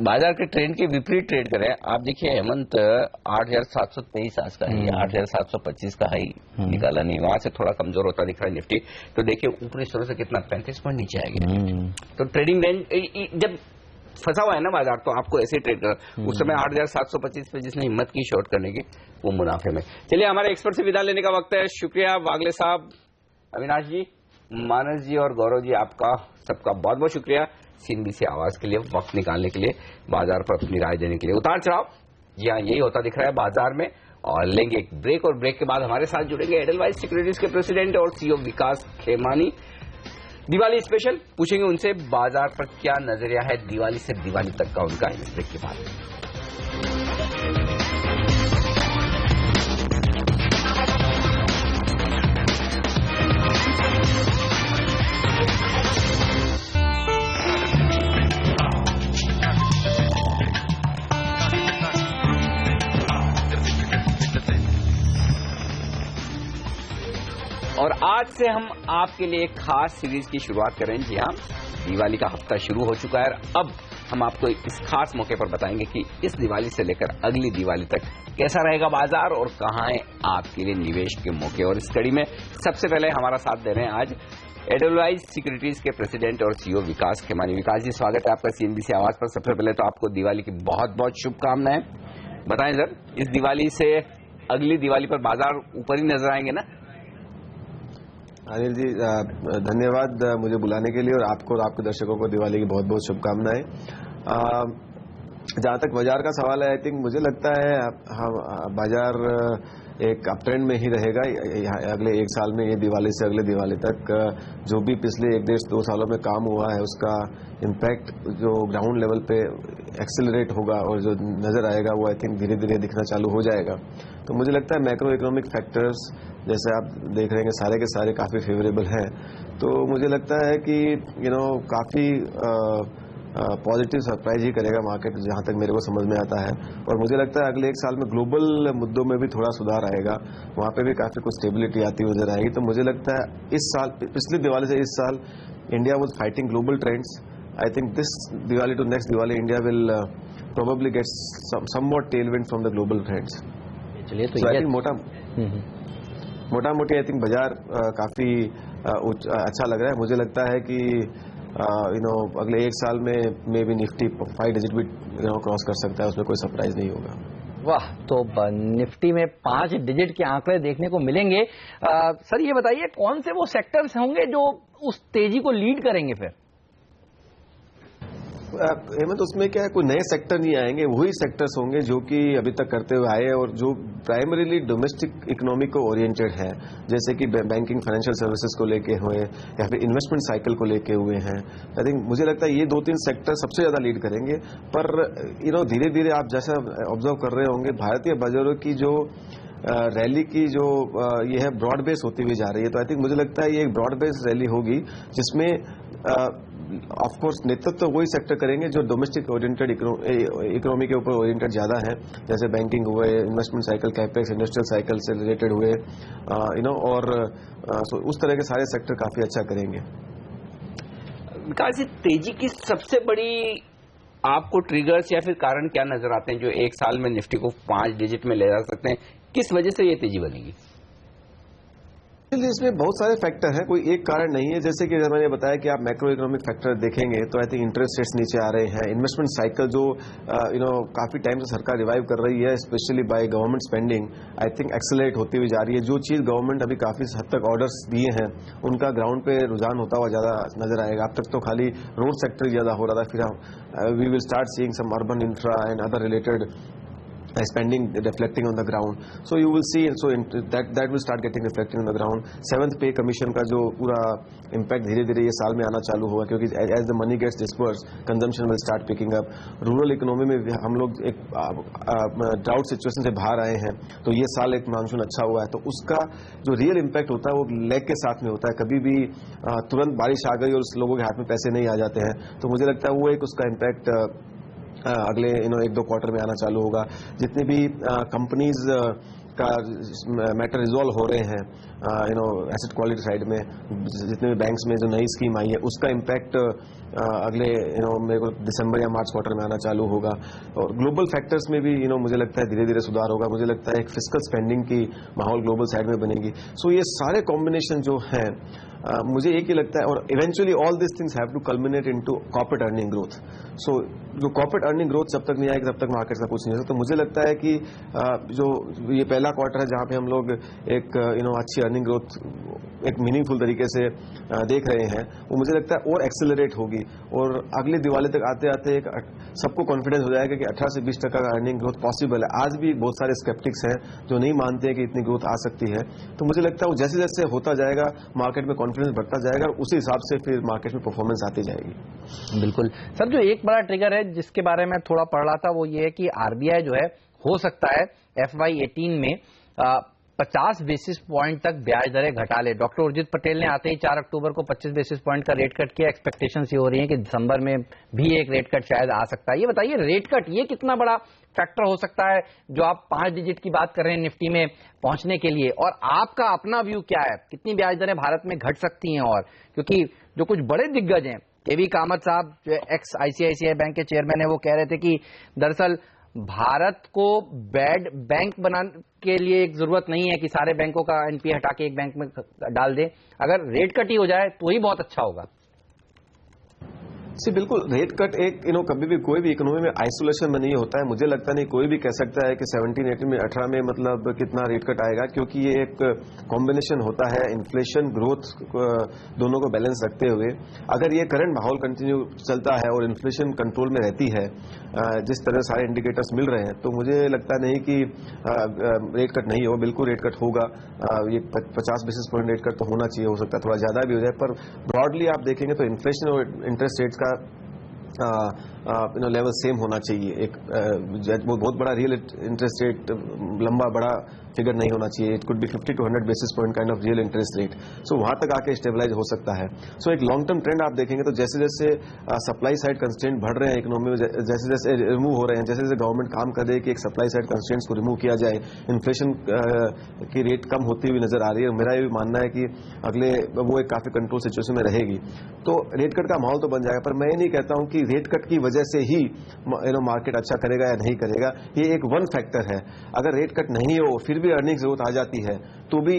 बाजार के ट्रेंड के विपरीत ट्रेड करें, आप देखिए हेमंत 8,723 आज का ही, 8,725 का हाई निकाला नहीं, वहां से थोड़ा कमजोर होता दिख रहा है निफ्टी। तो देखिए ऊपरी स्तर से कितना 35 पॉइंट नीचे आ गया। तो ट्रेडिंग रेंज, जब फंसा हुआ है ना बाजार, तो आपको ऐसे ट्रेड करना। उस समय 8,725 पे जिसने हिम्मत की शॉर्ट करने की, वो मुनाफे में। चलिए, हमारे एक्सपर्ट से विदा लेने का वक्त है। शुक्रिया वागले साहब, अविनाश जी, मानस जी और गौरव जी, आपका सबका बहुत बहुत शुक्रिया CNBC आवाज के लिए वक्त निकालने के लिए, बाजार पर अपनी राय देने के लिए। उतार चढ़ाव, जी हाँ, यही होता दिख रहा है बाजार में। और लेंगे एक ब्रेक, और ब्रेक के बाद हमारे साथ जुड़ेंगे एडलवाइज सिक्योरिटीज के प्रेसिडेंट और CEO विकास खेमानी। दिवाली स्पेशल पूछेंगे उनसे बाजार पर क्या नजरिया है दिवाली से दिवाली तक का उनका, इस ब्रेक के बाद। और आज से हम आपके लिए एक खास सीरीज की शुरुआत करें। जी हाँ, दिवाली का हफ्ता शुरू हो चुका है। अब हम आपको इस खास मौके पर बताएंगे कि इस दिवाली से लेकर अगली दिवाली तक कैसा रहेगा बाजार और कहाँ है आपके लिए निवेश के मौके। और इस कड़ी में सबसे पहले हमारा साथ दे रहे हैं आज एडलवाइज सिक्योरिटीज के प्रेसिडेंट और CEO विकास खेमानी। विकास जी, स्वागत है आपका CNBC आवाज पर। सबसे पहले तो आपको दिवाली की बहुत बहुत शुभकामनाएं। बताएं सर, इस दिवाली से अगली दिवाली पर बाजार ऊपर ही नजर आएंगे ना? अनिल जी, धन्यवाद मुझे बुलाने के लिए, और आपको और आपके दर्शकों को दिवाली की बहुत बहुत शुभकामनाएं। जहां तक बाजार का सवाल है, आई थिंक मुझे लगता है बाजार एक अप ट्रेंड में ही रहेगा अगले एक साल में। ये दिवाली से अगले दिवाली तक जो भी पिछले 1-1.5-2 सालों में काम हुआ है, उसका इम्पैक्ट जो ग्राउंड लेवल पे एक्सेलरेट होगा और जो नजर आएगा, वो आई थिंक धीरे धीरे दिखना चालू हो जाएगा। तो मुझे लगता है मैक्रो इकोनॉमिक फैक्टर्स जैसे आप देख रहे हैं सारे के सारे काफ़ी फेवरेबल हैं। तो मुझे लगता है कि काफ़ी पॉजिटिव सरप्राइज ही करेगा मार्केट, जहां तक मेरे को समझ में आता है। और मुझे लगता है अगले एक साल में ग्लोबल मुद्दों में भी थोड़ा सुधार आएगा, वहां पे भी काफ़ी कुछ स्टेबिलिटी आती नजर आएगी। तो मुझे लगता है इस साल, पिछली दिवाली से इस साल, India was fighting global trends. I think this Diwali to next Diwali India will probably get somewhat tailwind from the global trends. चलिए, तो आई थिंक मोटा मोटी आई थिंक बाजार काफ़ी अच्छा लग रहा है। मुझे लगता है कि अगले एक साल में मे बी निफ्टी 5 डिजिट भी क्रॉस कर सकता है, उसमें कोई सरप्राइज नहीं होगा। वाह, तो निफ्टी में 5 डिजिट के आंकड़े देखने को मिलेंगे। सर, ये बताइए कौन से वो सेक्टर्स होंगे जो उस तेजी को लीड करेंगे फिर? हेमंत, उसमें क्या है, कोई नए सेक्टर नहीं आएंगे, वही सेक्टर्स होंगे जो कि अभी तक करते हुए आए और जो प्राइमरीली डोमेस्टिक इकोनॉमी को ओरिएंटेड है, जैसे कि बैंकिंग फाइनेंशियल सर्विसेज को लेके हुए या फिर इन्वेस्टमेंट साइकिल को लेके हुए हैं। आई थिंक मुझे लगता है ये 2-3 सेक्टर सबसे ज्यादा लीड करेंगे। पर धीरे धीरे आप जैसा ऑब्जर्व कर रहे होंगे, भारतीय बाजारों की जो रैली की जो ये है ब्रॉड बेस होती हुई जा रही है। तो आई थिंक मुझे लगता है ये एक ब्रॉड बेस रैली होगी, जिसमें ऑफ कोर्स नेतृत्व तो वही सेक्टर करेंगे जो डोमेस्टिक ओरिएंटेड इकोनॉमी के ऊपर ओरिएंटेड ज्यादा है, जैसे बैंकिंग हुए, investment cycle, capex, industrial cycle से रिलेटेड हुए, और उस तरह के सारे सेक्टर काफी अच्छा करेंगे। विकास जी, तेजी की सबसे बड़ी आपको ट्रिगर्स या फिर कारण क्या नजर आते हैं जो एक साल में निफ्टी को 5 डिजिट में ले जा सकते हैं? किस वजह से ये तेजी बनेगी? इसमें बहुत सारे फैक्टर हैं, कोई एक कारण नहीं है। जैसे कि मैंने बताया कि आप मैक्रो इकोनॉमिक फैक्टर देखेंगे तो आई थिंक इंटरेस्ट रेट्स नीचे आ रहे हैं, इन्वेस्टमेंट साइकिल जो काफी टाइम से सरकार रिवाइव कर रही है, specially by government spending, I think accelerate होती हुई जा रही है। जो चीज गवर्नमेंट अभी काफी हद तक ऑर्डर्स दिए हैं, उनका ग्राउंड पे रुझान होता हुआ ज्यादा नजर आएगा। अब तक तो खाली रोड सेक्टर ज्यादा हो रहा था, फिर we will start seeing some urban infra and other related spending reflecting on the ground. So you will see, so that will start getting reflecting on the ground. 7th पे commission का जो पूरा impact धीरे धीरे ये साल में आना चालू होगा, क्योंकि as the money gets dispersed, consumption will start picking up. Rural economy में हम लोग एक ड्राउट सिचुएशन से बाहर आए हैं, तो ये साल एक मानसून अच्छा हुआ है, तो उसका जो रियल इम्पैक्ट होता है वो लैग के साथ में होता है। कभी भी तुरंत बारिश आ गई और लोगों के हाथ में पैसे नहीं आ जाते हैं, तो मुझे लगता है वो एक उसका इम्पैक्ट अगले 1-2 क्वार्टर में आना चालू होगा। जितनी भी कंपनीज का मैटर रिजॉल्व हो रहे हैं एसेट क्वालिटी साइड में, जितने भी बैंक्स में जो नई स्कीम आई है उसका इम्पैक्ट अगले मेरे को दिसंबर या मार्च क्वार्टर में आना चालू होगा। और ग्लोबल फैक्टर्स में भी मुझे लगता है धीरे धीरे सुधार होगा। मुझे लगता है एक फिस्कल स्पेंडिंग की माहौल ग्लोबल साइड में बनेगी। सो ये सारे कॉम्बिनेशन जो हैं मुझे एक ही लगता है, और eventually all this things have to culminate into corporate earning growth. So जो कॉर्पोरेट अर्निंग ग्रोथ जब तक नहीं आएगी तब तक मार्केट का कुछ नहीं हो सकता। तो मुझे लगता है कि जो ये पहला क्वार्टर है जहां पे हम लोग एक अच्छी अर्निंग ग्रोथ एक मीनिंगफुल तरीके से देख रहे हैं, वो मुझे लगता है और एक्सेलरेट होगी और अगले दिवाली तक आते आते एक सबको कॉन्फिडेंस हो जाएगा कि 18 से 20% का अर्निंग ग्रोथ पॉसिबल है। आज भी बहुत सारे स्केप्टिक्स हैं जो नहीं मानते हैं कि इतनी ग्रोथ आ सकती है। तो मुझे लगता है वो जैसे जैसे होता जाएगा मार्केट में कॉन्फिडेंस बढ़ता जाएगा और उसी हिसाब से फिर मार्केट में परफॉर्मेंस आती जाएगी। बिल्कुल सर, जो एक बड़ा ट्रिगर है जिसके बारे में थोड़ा पढ़ रहा था वो ये है कि आरबीआई जो है हो सकता है FY18 में 50 बेसिस पॉइंट तक ब्याज दरें घटा ले। डॉक्टर उर्जित पटेल ने आते ही 4 अक्टूबर को 25 बेसिस पॉइंट का रेट कट किया। एक्सपेक्टेशंस ये हो रही है कि दिसंबर में भी एक रेट कट शायद आ सकता है। ये बताइए रेट कट ये कितना बड़ा फैक्टर हो सकता है जो आप 5 डिजिट की बात कर रहे हैं निफ्टी में पहुंचने के लिए, और आपका अपना व्यू क्या है, कितनी ब्याज दरें भारत में घट सकती हैं? और क्योंकि जो कुछ बड़े दिग्गज हैं, केवी कामत साहब जो एक्स ICICI बैंक के चेयरमैन है, वो कह रहे थे कि दरअसल भारत को बैड बैंक बनाने के लिए एक जरूरत नहीं है कि सारे बैंकों का NPA हटा के एक बैंक में डाल दे, अगर रेट कट ही हो जाए तो ही बहुत अच्छा होगा। बिल्कुल, रेट कट एक कभी भी कोई भी इकोनॉमी में आइसोलेशन में नहीं होता है। मुझे लगता नहीं कोई भी कह सकता है कि 17, 18 में 18 में मतलब कितना रेट कट आएगा, क्योंकि ये एक कॉम्बिनेशन होता है इन्फ्लेशन ग्रोथ दोनों को बैलेंस रखते हुए। अगर ये करंट माहौल कंटिन्यू चलता है और इन्फ्लेशन कंट्रोल में रहती है जिस तरह सारे इंडिकेटर्स मिल रहे हैं, तो मुझे लगता नहीं कि रेट कट नहीं हो, बिल्कुल रेट कट होगा। ये 50 बेसिस पॉइंट रेट कट तो होना चाहिए, हो सकता है थोड़ा ज्यादा भी हो जाए, पर ब्रॉडली आप देखेंगे तो इन्फ्लेशन और इंटरेस्ट रेट्स का लेवल सेम होना चाहिए। एक बहुत बड़ा रियल इंटरेस्ट रेट लंबा बड़ा फिगर नहीं होना चाहिए। It could be 50 to 100 basis point kind of real interest rate. So वहां तक आके स्टेबलाइज हो सकता है। सो एक लॉन्ग टर्म ट्रेंड आप देखेंगे तो जैसे जैसे सप्लाई साइड कंस्ट्रेंट बढ़ रहे हैं इकोनॉमी में, जैसे जैसे रिमूव हो रहे हैं, जैसे जैसे गवर्नमेंट काम कर रही है कि एक सप्लाई साइड कंस्ट्रेंट्स को रिमूव किया जाए, इन्फ्लेशन की रेट कम होती हुई नजर आ रही है। मेरा ये भी मानना है कि अगले वो एक काफी कंट्रोल सिचुएशन में रहेगी, तो रेट कट का माहौल तो बन जाएगा। पर मैं ये नहीं कहता हूं कि रेट कट की वजह से ही मार्केट अच्छा करेगा या नहीं करेगा। ये एक वन फैक्टर है। अगर रेट कट नहीं हो फिर भी अर्निंग जरूरत आ जाती है तो भी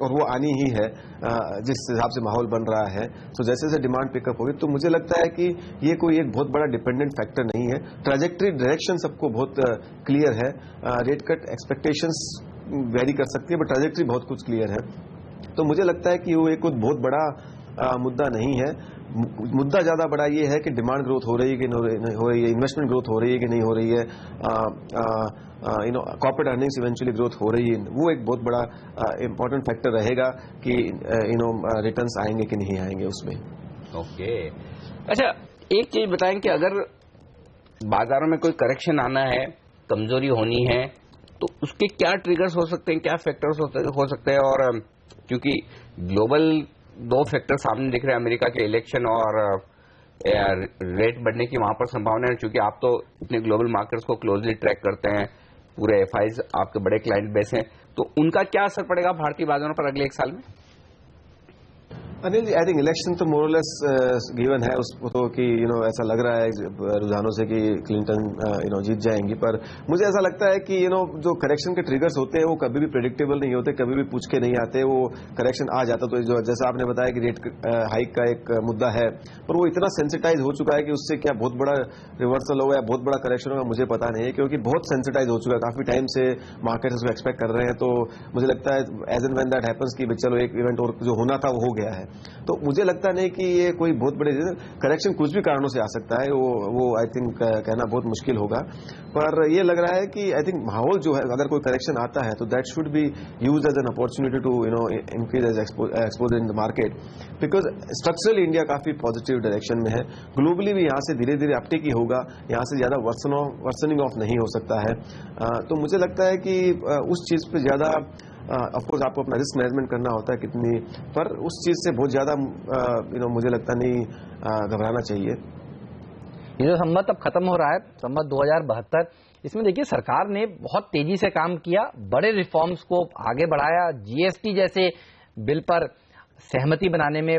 और वो आनी ही है जिस हिसाब से माहौल बन रहा है। तो जैसे जैसे डिमांड पिकअप होगी तो मुझे लगता है कि ये कोई एक बहुत बड़ा डिपेंडेंट फैक्टर नहीं है। ट्रैजेक्टरी डायरेक्शन सबको बहुत क्लियर है। रेट कट एक्सपेक्टेशंस वेरी कर सकती है बट ट्रैजेक्टरी बहुत कुछ क्लियर है। तो मुझे लगता है कि वो एक बहुत बड़ा मुद्दा नहीं है। मुद्दा ज्यादा बड़ा ये है कि डिमांड ग्रोथ हो रही है कि नहीं हो रही है, इन्वेस्टमेंट ग्रोथ हो रही है कि नहीं हो रही है, कॉर्पोरेट अर्निंग्स इवेंचुअली ग्रोथ हो रही है। वो एक बहुत बड़ा इंपॉर्टेंट फैक्टर रहेगा कि रिटर्न्स आएंगे कि नहीं आएंगे उसमें। ओके, अच्छा एक चीज बताएं कि अगर बाजारों में कोई करेक्शन आना है, कमजोरी होनी है, तो उसके क्या ट्रिगर्स हो सकते हैं, क्या फैक्टर्स हो सकते हैं? और क्योंकि ग्लोबल 2 फैक्टर सामने दिख रहे हैं, अमेरिका के इलेक्शन और रेट बढ़ने की वहां पर संभावना है। क्योंकि आप तो इतने ग्लोबल मार्केट्स को क्लोजली ट्रैक करते हैं, पूरे FIs आपके बड़े क्लाइंट बेस हैं, तो उनका क्या असर पड़ेगा भारतीय बाजारों पर अगले 1 साल में? Anil ji, I think election तो मोरलेस गिवन है उसको तो कि ऐसा लग रहा है रुझानों से कि क्लिंटन जीत जाएंगी। पर मुझे ऐसा लगता है कि जो करेक्शन के ट्रिगर्स होते हैं वो कभी भी प्रेडिक्टेबल नहीं होते, कभी भी पूछ के नहीं आते। वो करेक्शन आ जाता तो जो जैसा आपने बताया कि रेट हाइक का एक मुद्दा है, पर वो इतना सेंसिटाइज हो चुका है कि उससे क्या बहुत बड़ा रिवर्सल होगा या बहुत बड़ा करेक्शन होगा मुझे पता नहीं है, क्योंकि बहुत सेंसिटाइज हो चुका है। काफी टाइम से मार्केट उसको एक्सपेक्ट कर रहे हैं। तो मुझे लगता है as and when that happens कि चलो एक इवेंट और जो होना था वो हो गया है। तो मुझे लगता नहीं कि ये कोई बहुत बड़ी करेक्शन कुछ भी कारणों से आ सकता है। वो आई थिंक कहना बहुत मुश्किल होगा। पर ये लग रहा है कि आई थिंक माहौल जो है, अगर कोई करेक्शन आता है तो that should be used as an opportunity to increase as exposure in the market, because structurally India काफी पॉजिटिव डायरेक्शन में है। ग्लोबली भी यहाँ से धीरे धीरे अपटेक ही होगा, यहाँ से ज्यादा वर्सनिंग ऑफ नहीं हो सकता है। तो मुझे लगता है कि उस चीज पे ज्यादा ऑफकोर्स आपको अपना रिस्क मैनेजमेंट करना होता है कितनी, पर उस चीज से बहुत ज्यादा मुझे लगता नहीं घबराना चाहिए। ये जो संवत अब खत्म हो रहा है, संवत 2072, इसमें देखिए सरकार ने बहुत तेजी से काम किया, बड़े रिफॉर्म्स को आगे बढ़ाया, जीएसटी जैसे बिल पर सहमति बनाने में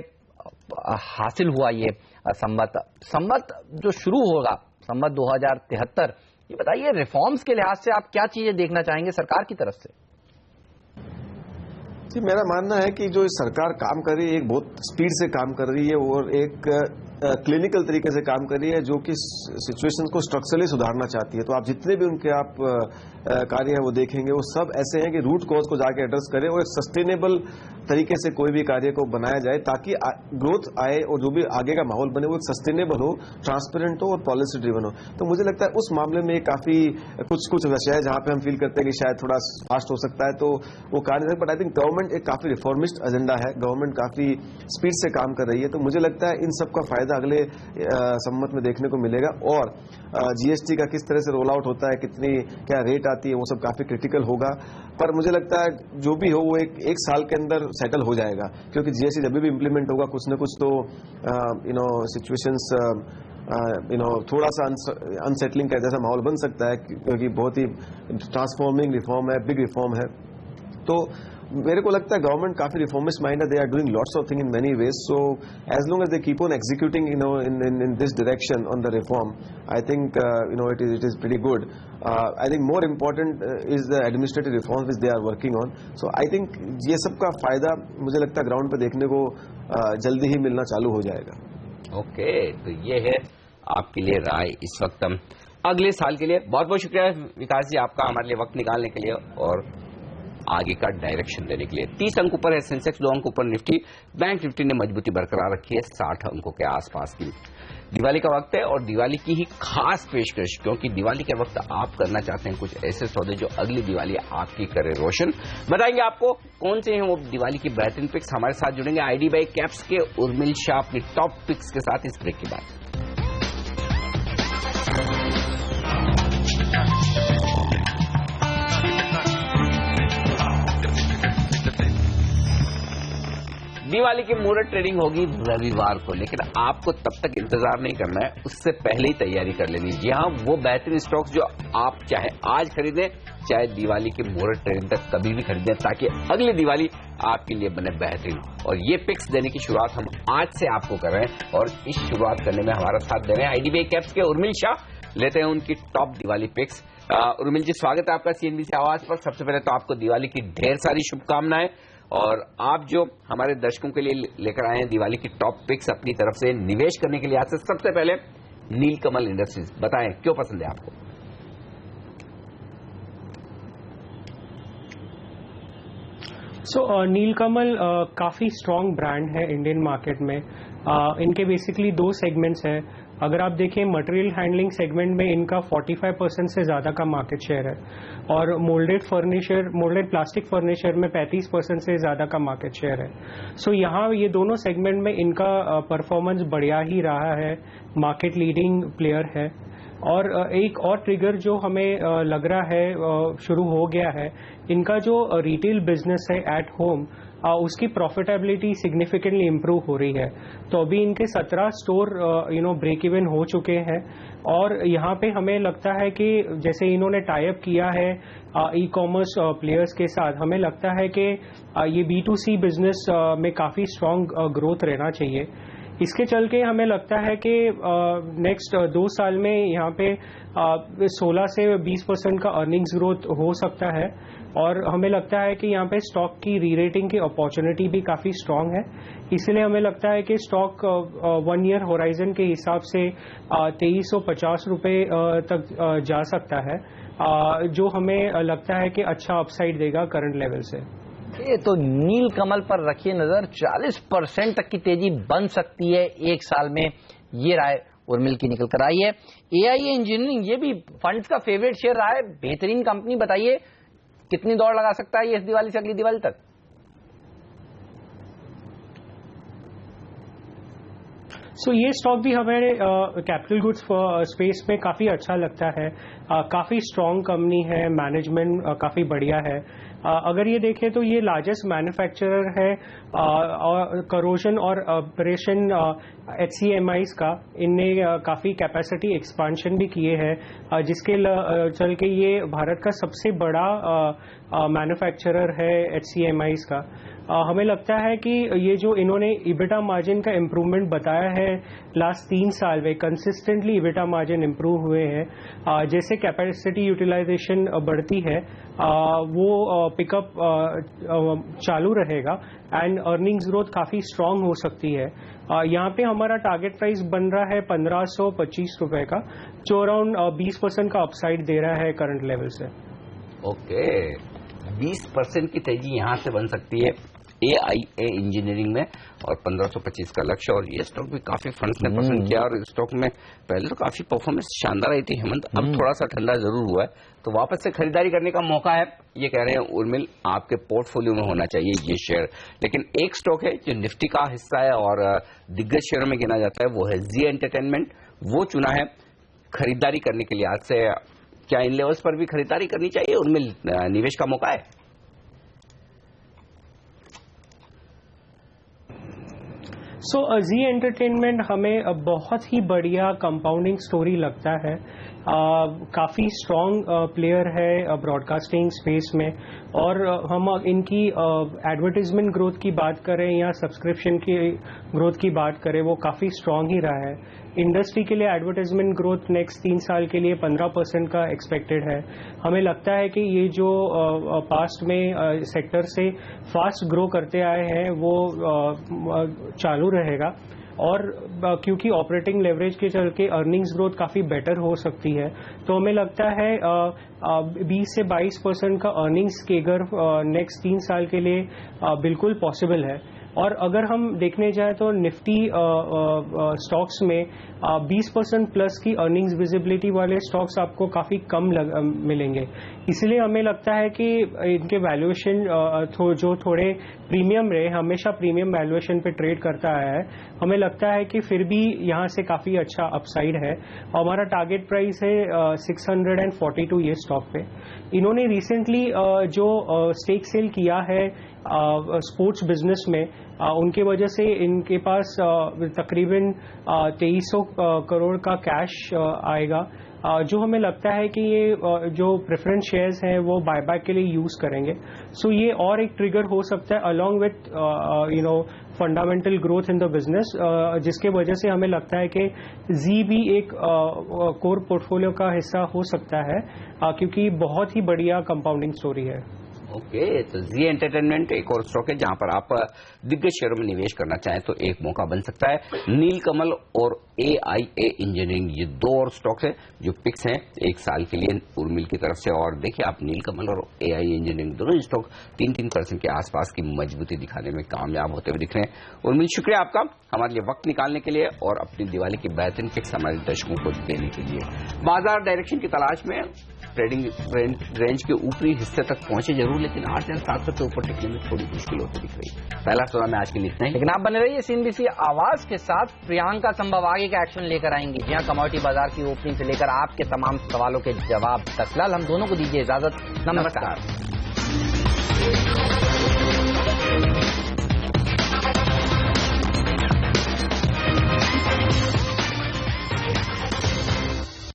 हासिल हुआ ये संवत जो शुरू होगा, संवत 2073। ये बताइए रिफॉर्म्स के लिहाज से आप क्या चीजें देखना चाहेंगे सरकार की तरफ से? जी, मेरा मानना है कि जो सरकार काम कर रही है एक बहुत स्पीड से काम कर रही है और एक क्लिनिकल तरीके से काम कर रही है, जो कि सिचुएशन को स्ट्रक्चरली सुधारना चाहती है। तो आप जितने भी उनके आप कार्य हैं वो देखेंगे, वो सब ऐसे हैं कि रूट कॉज को जाके एड्रेस करें और एक सस्टेनेबल तरीके से कोई भी कार्य को बनाया जाए ताकि ग्रोथ आए और जो भी आगे का माहौल बने वो एक सस्टेनेबल हो, ट्रांसपेरेंट हो और पॉलिसी ड्रिवन हो। तो मुझे लगता है उस मामले में काफी कुछ विषय है जहां पे हम फील करते हैं कि शायद थोड़ा फास्ट हो सकता है, तो वो कार्य। बट आई थिंक गवर्नमेंट एक काफी रिफॉर्मिस्ट एजेंडा है, गवर्नमेंट काफी स्पीड से काम कर रही है। तो मुझे लगता है इन सब का फायदा अगले सम्मत में देखने को मिलेगा। और जीएसटी का किस तरह से रोल आउट होता है, कितनी क्या रेट आती है, वो सब काफी क्रिटिकल होगा। पर मुझे लगता है जो भी हो वो एक साल के अंदर सेटल हो जाएगा, क्योंकि जीएसटी जब भी इम्प्लीमेंट होगा कुछ न कुछ तो सिचुएशंस थोड़ा सा अनसेटलिंग का जैसा माहौल बन सकता है, क्योंकि बहुत ही ट्रांसफॉर्मिंग रिफॉर्म है, बिग रिफॉर्म है। तो मेरे को लगता है गवर्नमेंट काफी रिफॉर्मिस्ट माइंड है, they are doing lots of thing in many ways. So as long as they keep on executing in this direction on the reform, I think it is pretty good. I think more important is the administrative reforms which they are working on. So I think ये सब का फायदा मुझे लगता है ground पे देखने को जल्दी ही मिलना चालू हो जाएगा। ओके, तो ये है आपके लिए राय इस वक्त अगले साल के लिए। बहुत बहुत शुक्रिया विकास जी आपका हमारे लिए वक्त निकालने के लिए और आगे का डायरेक्शन देने के लिए। 30 अंक ऊपर है सेंसेक्स, 2 अंक ऊपर निफ्टी। बैंक निफ्टी ने मजबूती बरकरार रखी है 60 अंकों के आसपास की। दिवाली का वक्त है और दिवाली की ही खास पेशकश, क्योंकि दिवाली के वक्त आप करना चाहते हैं कुछ ऐसे सौदे जो अगली दिवाली आपकी करे रोशन। बताएंगे आपको कौन से हैं वो दिवाली की बेहतरीन पिक्स। हमारे साथ जुड़ेंगे आईडी बाई कैप्स के उर्मिल शाह अपनी टॉप पिक्स के साथ इस ब्रेक के बाद। दिवाली की मुहूर्त ट्रेडिंग होगी रविवार को, लेकिन आपको तब तक इंतजार नहीं करना है, उससे पहले ही तैयारी कर लेनी। जी हाँ, वो बेहतरीन स्टॉक्स जो आप चाहे आज खरीदें चाहे दिवाली की मुहूर्त ट्रेडिंग तक कभी भी खरीदें, ताकि अगली दिवाली आपके लिए बने बेहतरीन। और ये पिक्स देने की शुरुआत हम आज से आपको कर रहे हैं और इस शुरुआत करने में हमारा साथ दे रहे हैं आईडीबीआई कैप्स के उर्मिल शाह। लेते हैं उनकी टॉप दिवाली पिक्स। उर्मिल जी, स्वागत है आपका सीएनबीसी आवाज पर। सबसे पहले तो आपको दिवाली की ढेर सारी शुभकामनाएं और आप जो हमारे दर्शकों के लिए लेकर आए हैं दिवाली की टॉप पिक्स अपनी तरफ से निवेश करने के लिए। आज से सबसे पहले नीलकमल इंडस्ट्रीज, बताएं क्यों पसंद है आपको? नीलकमल काफ़ी स्ट्रॉन्ग ब्रांड है इंडियन मार्केट में। इनके बेसिकली 2 सेगमेंट्स हैं। अगर आप देखें मटेरियल हैंडलिंग सेगमेंट में इनका 45% से ज़्यादा का मार्केट शेयर है और मोल्डेड प्लास्टिक फर्नीचर में 35% से ज़्यादा का मार्केट शेयर है। सो यहाँ ये दोनों सेगमेंट में इनका परफॉर्मेंस बढ़िया ही रहा है, मार्केट लीडिंग प्लेयर है। और एक और ट्रिगर जो हमें लग रहा है शुरू हो गया है, इनका जो रिटेल बिजनेस है एट होम, उसकी प्रॉफिटेबिलिटी सिग्निफिकेंटली इम्प्रूव हो रही है। तो अभी इनके 17 स्टोर ब्रेक इवन हो चुके हैं और यहाँ पे हमें लगता है कि जैसे इन्होंने टाई अप किया है ई कॉमर्स प्लेयर्स के साथ, हमें लगता है कि ये B2C बिजनेस में काफ़ी स्ट्रॉन्ग ग्रोथ रहना चाहिए। इसके चल के हमें लगता है कि नेक्स्ट 2 साल में यहाँ पे 16 से 20% का अर्निंग्स ग्रोथ हो सकता है और हमें लगता है कि यहाँ पे स्टॉक की री रेटिंग की अपॉर्चुनिटी भी काफ़ी स्ट्रांग है। इसलिए हमें लगता है कि स्टॉक 1 ईयर होराइजन के हिसाब से 2350 रुपये तक जा सकता है, जो हमें लगता है कि अच्छा अपसाइड देगा करंट लेवल से। ये तो नीलकमल पर रखिए नजर, 40% तक की तेजी बन सकती है 1 साल में, ये राय उर्मिल की निकल कर आई है। AIA इंजीनियरिंग, ये भी फंड्स का फेवरेट शेयर रहा है, बेहतरीन कंपनी। बताइए कितनी दौड़ लगा सकता है ये इस दिवाली से अगली दिवाली तक? ये स्टॉक भी हमारे कैपिटल गुड्स स्पेस में काफ़ी अच्छा लगता है। काफ़ी स्ट्रॉन्ग कंपनी है, मैनेजमेंट काफ़ी बढ़िया है। अगर ये देखें तो ये लार्जेस्ट मैन्युफैक्चरर है करोजन और ऑपरेशन HCMIs का। इनने काफ़ी कैपेसिटी एक्सपांशन भी किए हैं, जिसके चल के ये भारत का सबसे बड़ा मैन्युफैक्चरर है HCMIs का। हमें लगता है कि ये जो इन्होंने इबिटा मार्जिन का इम्प्रूवमेंट बताया है लास्ट 3 साल में, कंसिस्टेंटली इबिटा मार्जिन इम्प्रूव हुए हैं। जैसे कैपेसिटी यूटिलाइजेशन बढ़ती है वो पिकअप चालू रहेगा एंड अर्निंग्स ग्रोथ काफ़ी स्ट्रांग हो सकती है। यहाँ पे हमारा टारगेट प्राइस बन रहा है 1525 रुपए का, जो अराउंड 20% का अपसाइड दे रहा है करंट लेवल से। ओके, 20% की तेजी यहां से बन सकती है AIA इंजीनियरिंग में, और 1525 का लक्ष्य। और ये स्टॉक भी काफी फंड्स ने पसंद किया, और इस स्टॉक में पहले तो काफी परफॉर्मेंस शानदार आई थी हेमंत, अब थोड़ा सा ठंडा जरूर हुआ है, तो वापस से खरीदारी करने का मौका है, ये कह रहे हैं उर्मिल। आपके पोर्टफोलियो में होना चाहिए ये शेयर। लेकिन एक स्टॉक है जो निफ्टी का हिस्सा है और दिग्गज शेयरों में गिना जाता है, वो है जी एंटरटेनमेंट। वो चुना है खरीदारी करने के लिए आज से। क्या इन लेवल्स पर भी खरीदारी करनी चाहिए उर्मिल? निवेश का मौका है? जी एंटरटेनमेंट हमें बहुत ही बढ़िया कंपाउंडिंग स्टोरी लगता है। काफ़ी स्ट्रॉन्ग प्लेयर है ब्रॉडकास्टिंग स्पेस में, और हम इनकी एडवर्टाइजमेंट ग्रोथ की बात करें या सब्सक्रिप्शन की ग्रोथ की बात करें, वो काफ़ी स्ट्रॉन्ग ही रहा है। इंडस्ट्री के लिए एडवर्टाइजमेंट ग्रोथ नेक्स्ट 3 साल के लिए 15% का एक्सपेक्टेड है। हमें लगता है कि ये जो पास्ट में सेक्टर से फास्ट ग्रो करते आए हैं वो चालू रहेगा, और क्योंकि ऑपरेटिंग लेवरेज के चल के अर्निंग्स ग्रोथ काफ़ी बेटर हो सकती है, तो हमें लगता है 20 से 22% का अर्निंग्स केगर नेक्स्ट 3 साल के लिए बिल्कुल पॉसिबल है। और अगर हम देखने जाए तो निफ्टी स्टॉक्स में 20% प्लस की अर्निंग्स विजिबिलिटी वाले स्टॉक्स आपको काफ़ी कम मिलेंगे। इसलिए हमें लगता है कि इनके वैल्यूएशन जो थोड़े प्रीमियम रहे, हमेशा प्रीमियम वैल्यूएशन पे ट्रेड करता आया है, हमें लगता है कि फिर भी यहाँ से काफ़ी अच्छा अपसाइड है। हमारा टारगेट प्राइस है 642 ये स्टॉक पे। इन्होंने रिसेंटली जो स्टेक सेल किया है स्पोर्ट्स बिजनेस में, उनके वजह से इनके पास तकरीबन 2300 करोड़ का कैश आएगा, जो हमें लगता है कि ये जो प्रेफरेंस शेयर्स हैं वो बायबैक के लिए यूज करेंगे। सो ये और एक ट्रिगर हो सकता है along with fundamental growth in the business, जिसके वजह से हमें लगता है कि जी भी एक कोर पोर्टफोलियो का हिस्सा हो सकता है, क्योंकि बहुत ही बढ़िया कंपाउंडिंग स्टोरी है। ओके, तो जी एंटरटेनमेंट एक और स्टॉक है जहां पर आप दिग्गज शेयरों में निवेश करना चाहें तो एक मौका बन सकता है। नीलकमल और AIA इंजीनियरिंग, ये 2 और स्टॉक्स हैं जो पिक्स हैं 1 साल के लिए उर्मिल की तरफ से। और देखिए आप नीलकमल और AIA इंजीनियरिंग दोनों स्टॉक 3-3% के आसपास की मजबूती दिखाने में कामयाब होते हुए दिख रहे हैं। उर्मिल, शुक्रिया आपका हमारे लिए वक्त निकालने के लिए और अपनी दिवाली की बेहतरीन पिक्स हमारे दर्शकों को देने के लिए। बाजार डायरेक्शन की तलाश में ट्रेडिंग रेंज के ऊपरी हिस्से तक पहुंचे जरूर, लेकिन 8700 के ऊपर टिकने में थोड़ी मुश्किल होती दिख रही है। पहला सौदा में आज के लिए इतना ही, लेकिन आप बने रहिए CNBC आवाज के साथ। प्रियंका संभव आगे का एक्शन लेकर आएंगी, जहां कमोडिटी बाजार की ओपनिंग से लेकर आपके तमाम सवालों के जवाब तक। फिलहाल हम दोनों को दीजिए इजाजत। नमस्कार।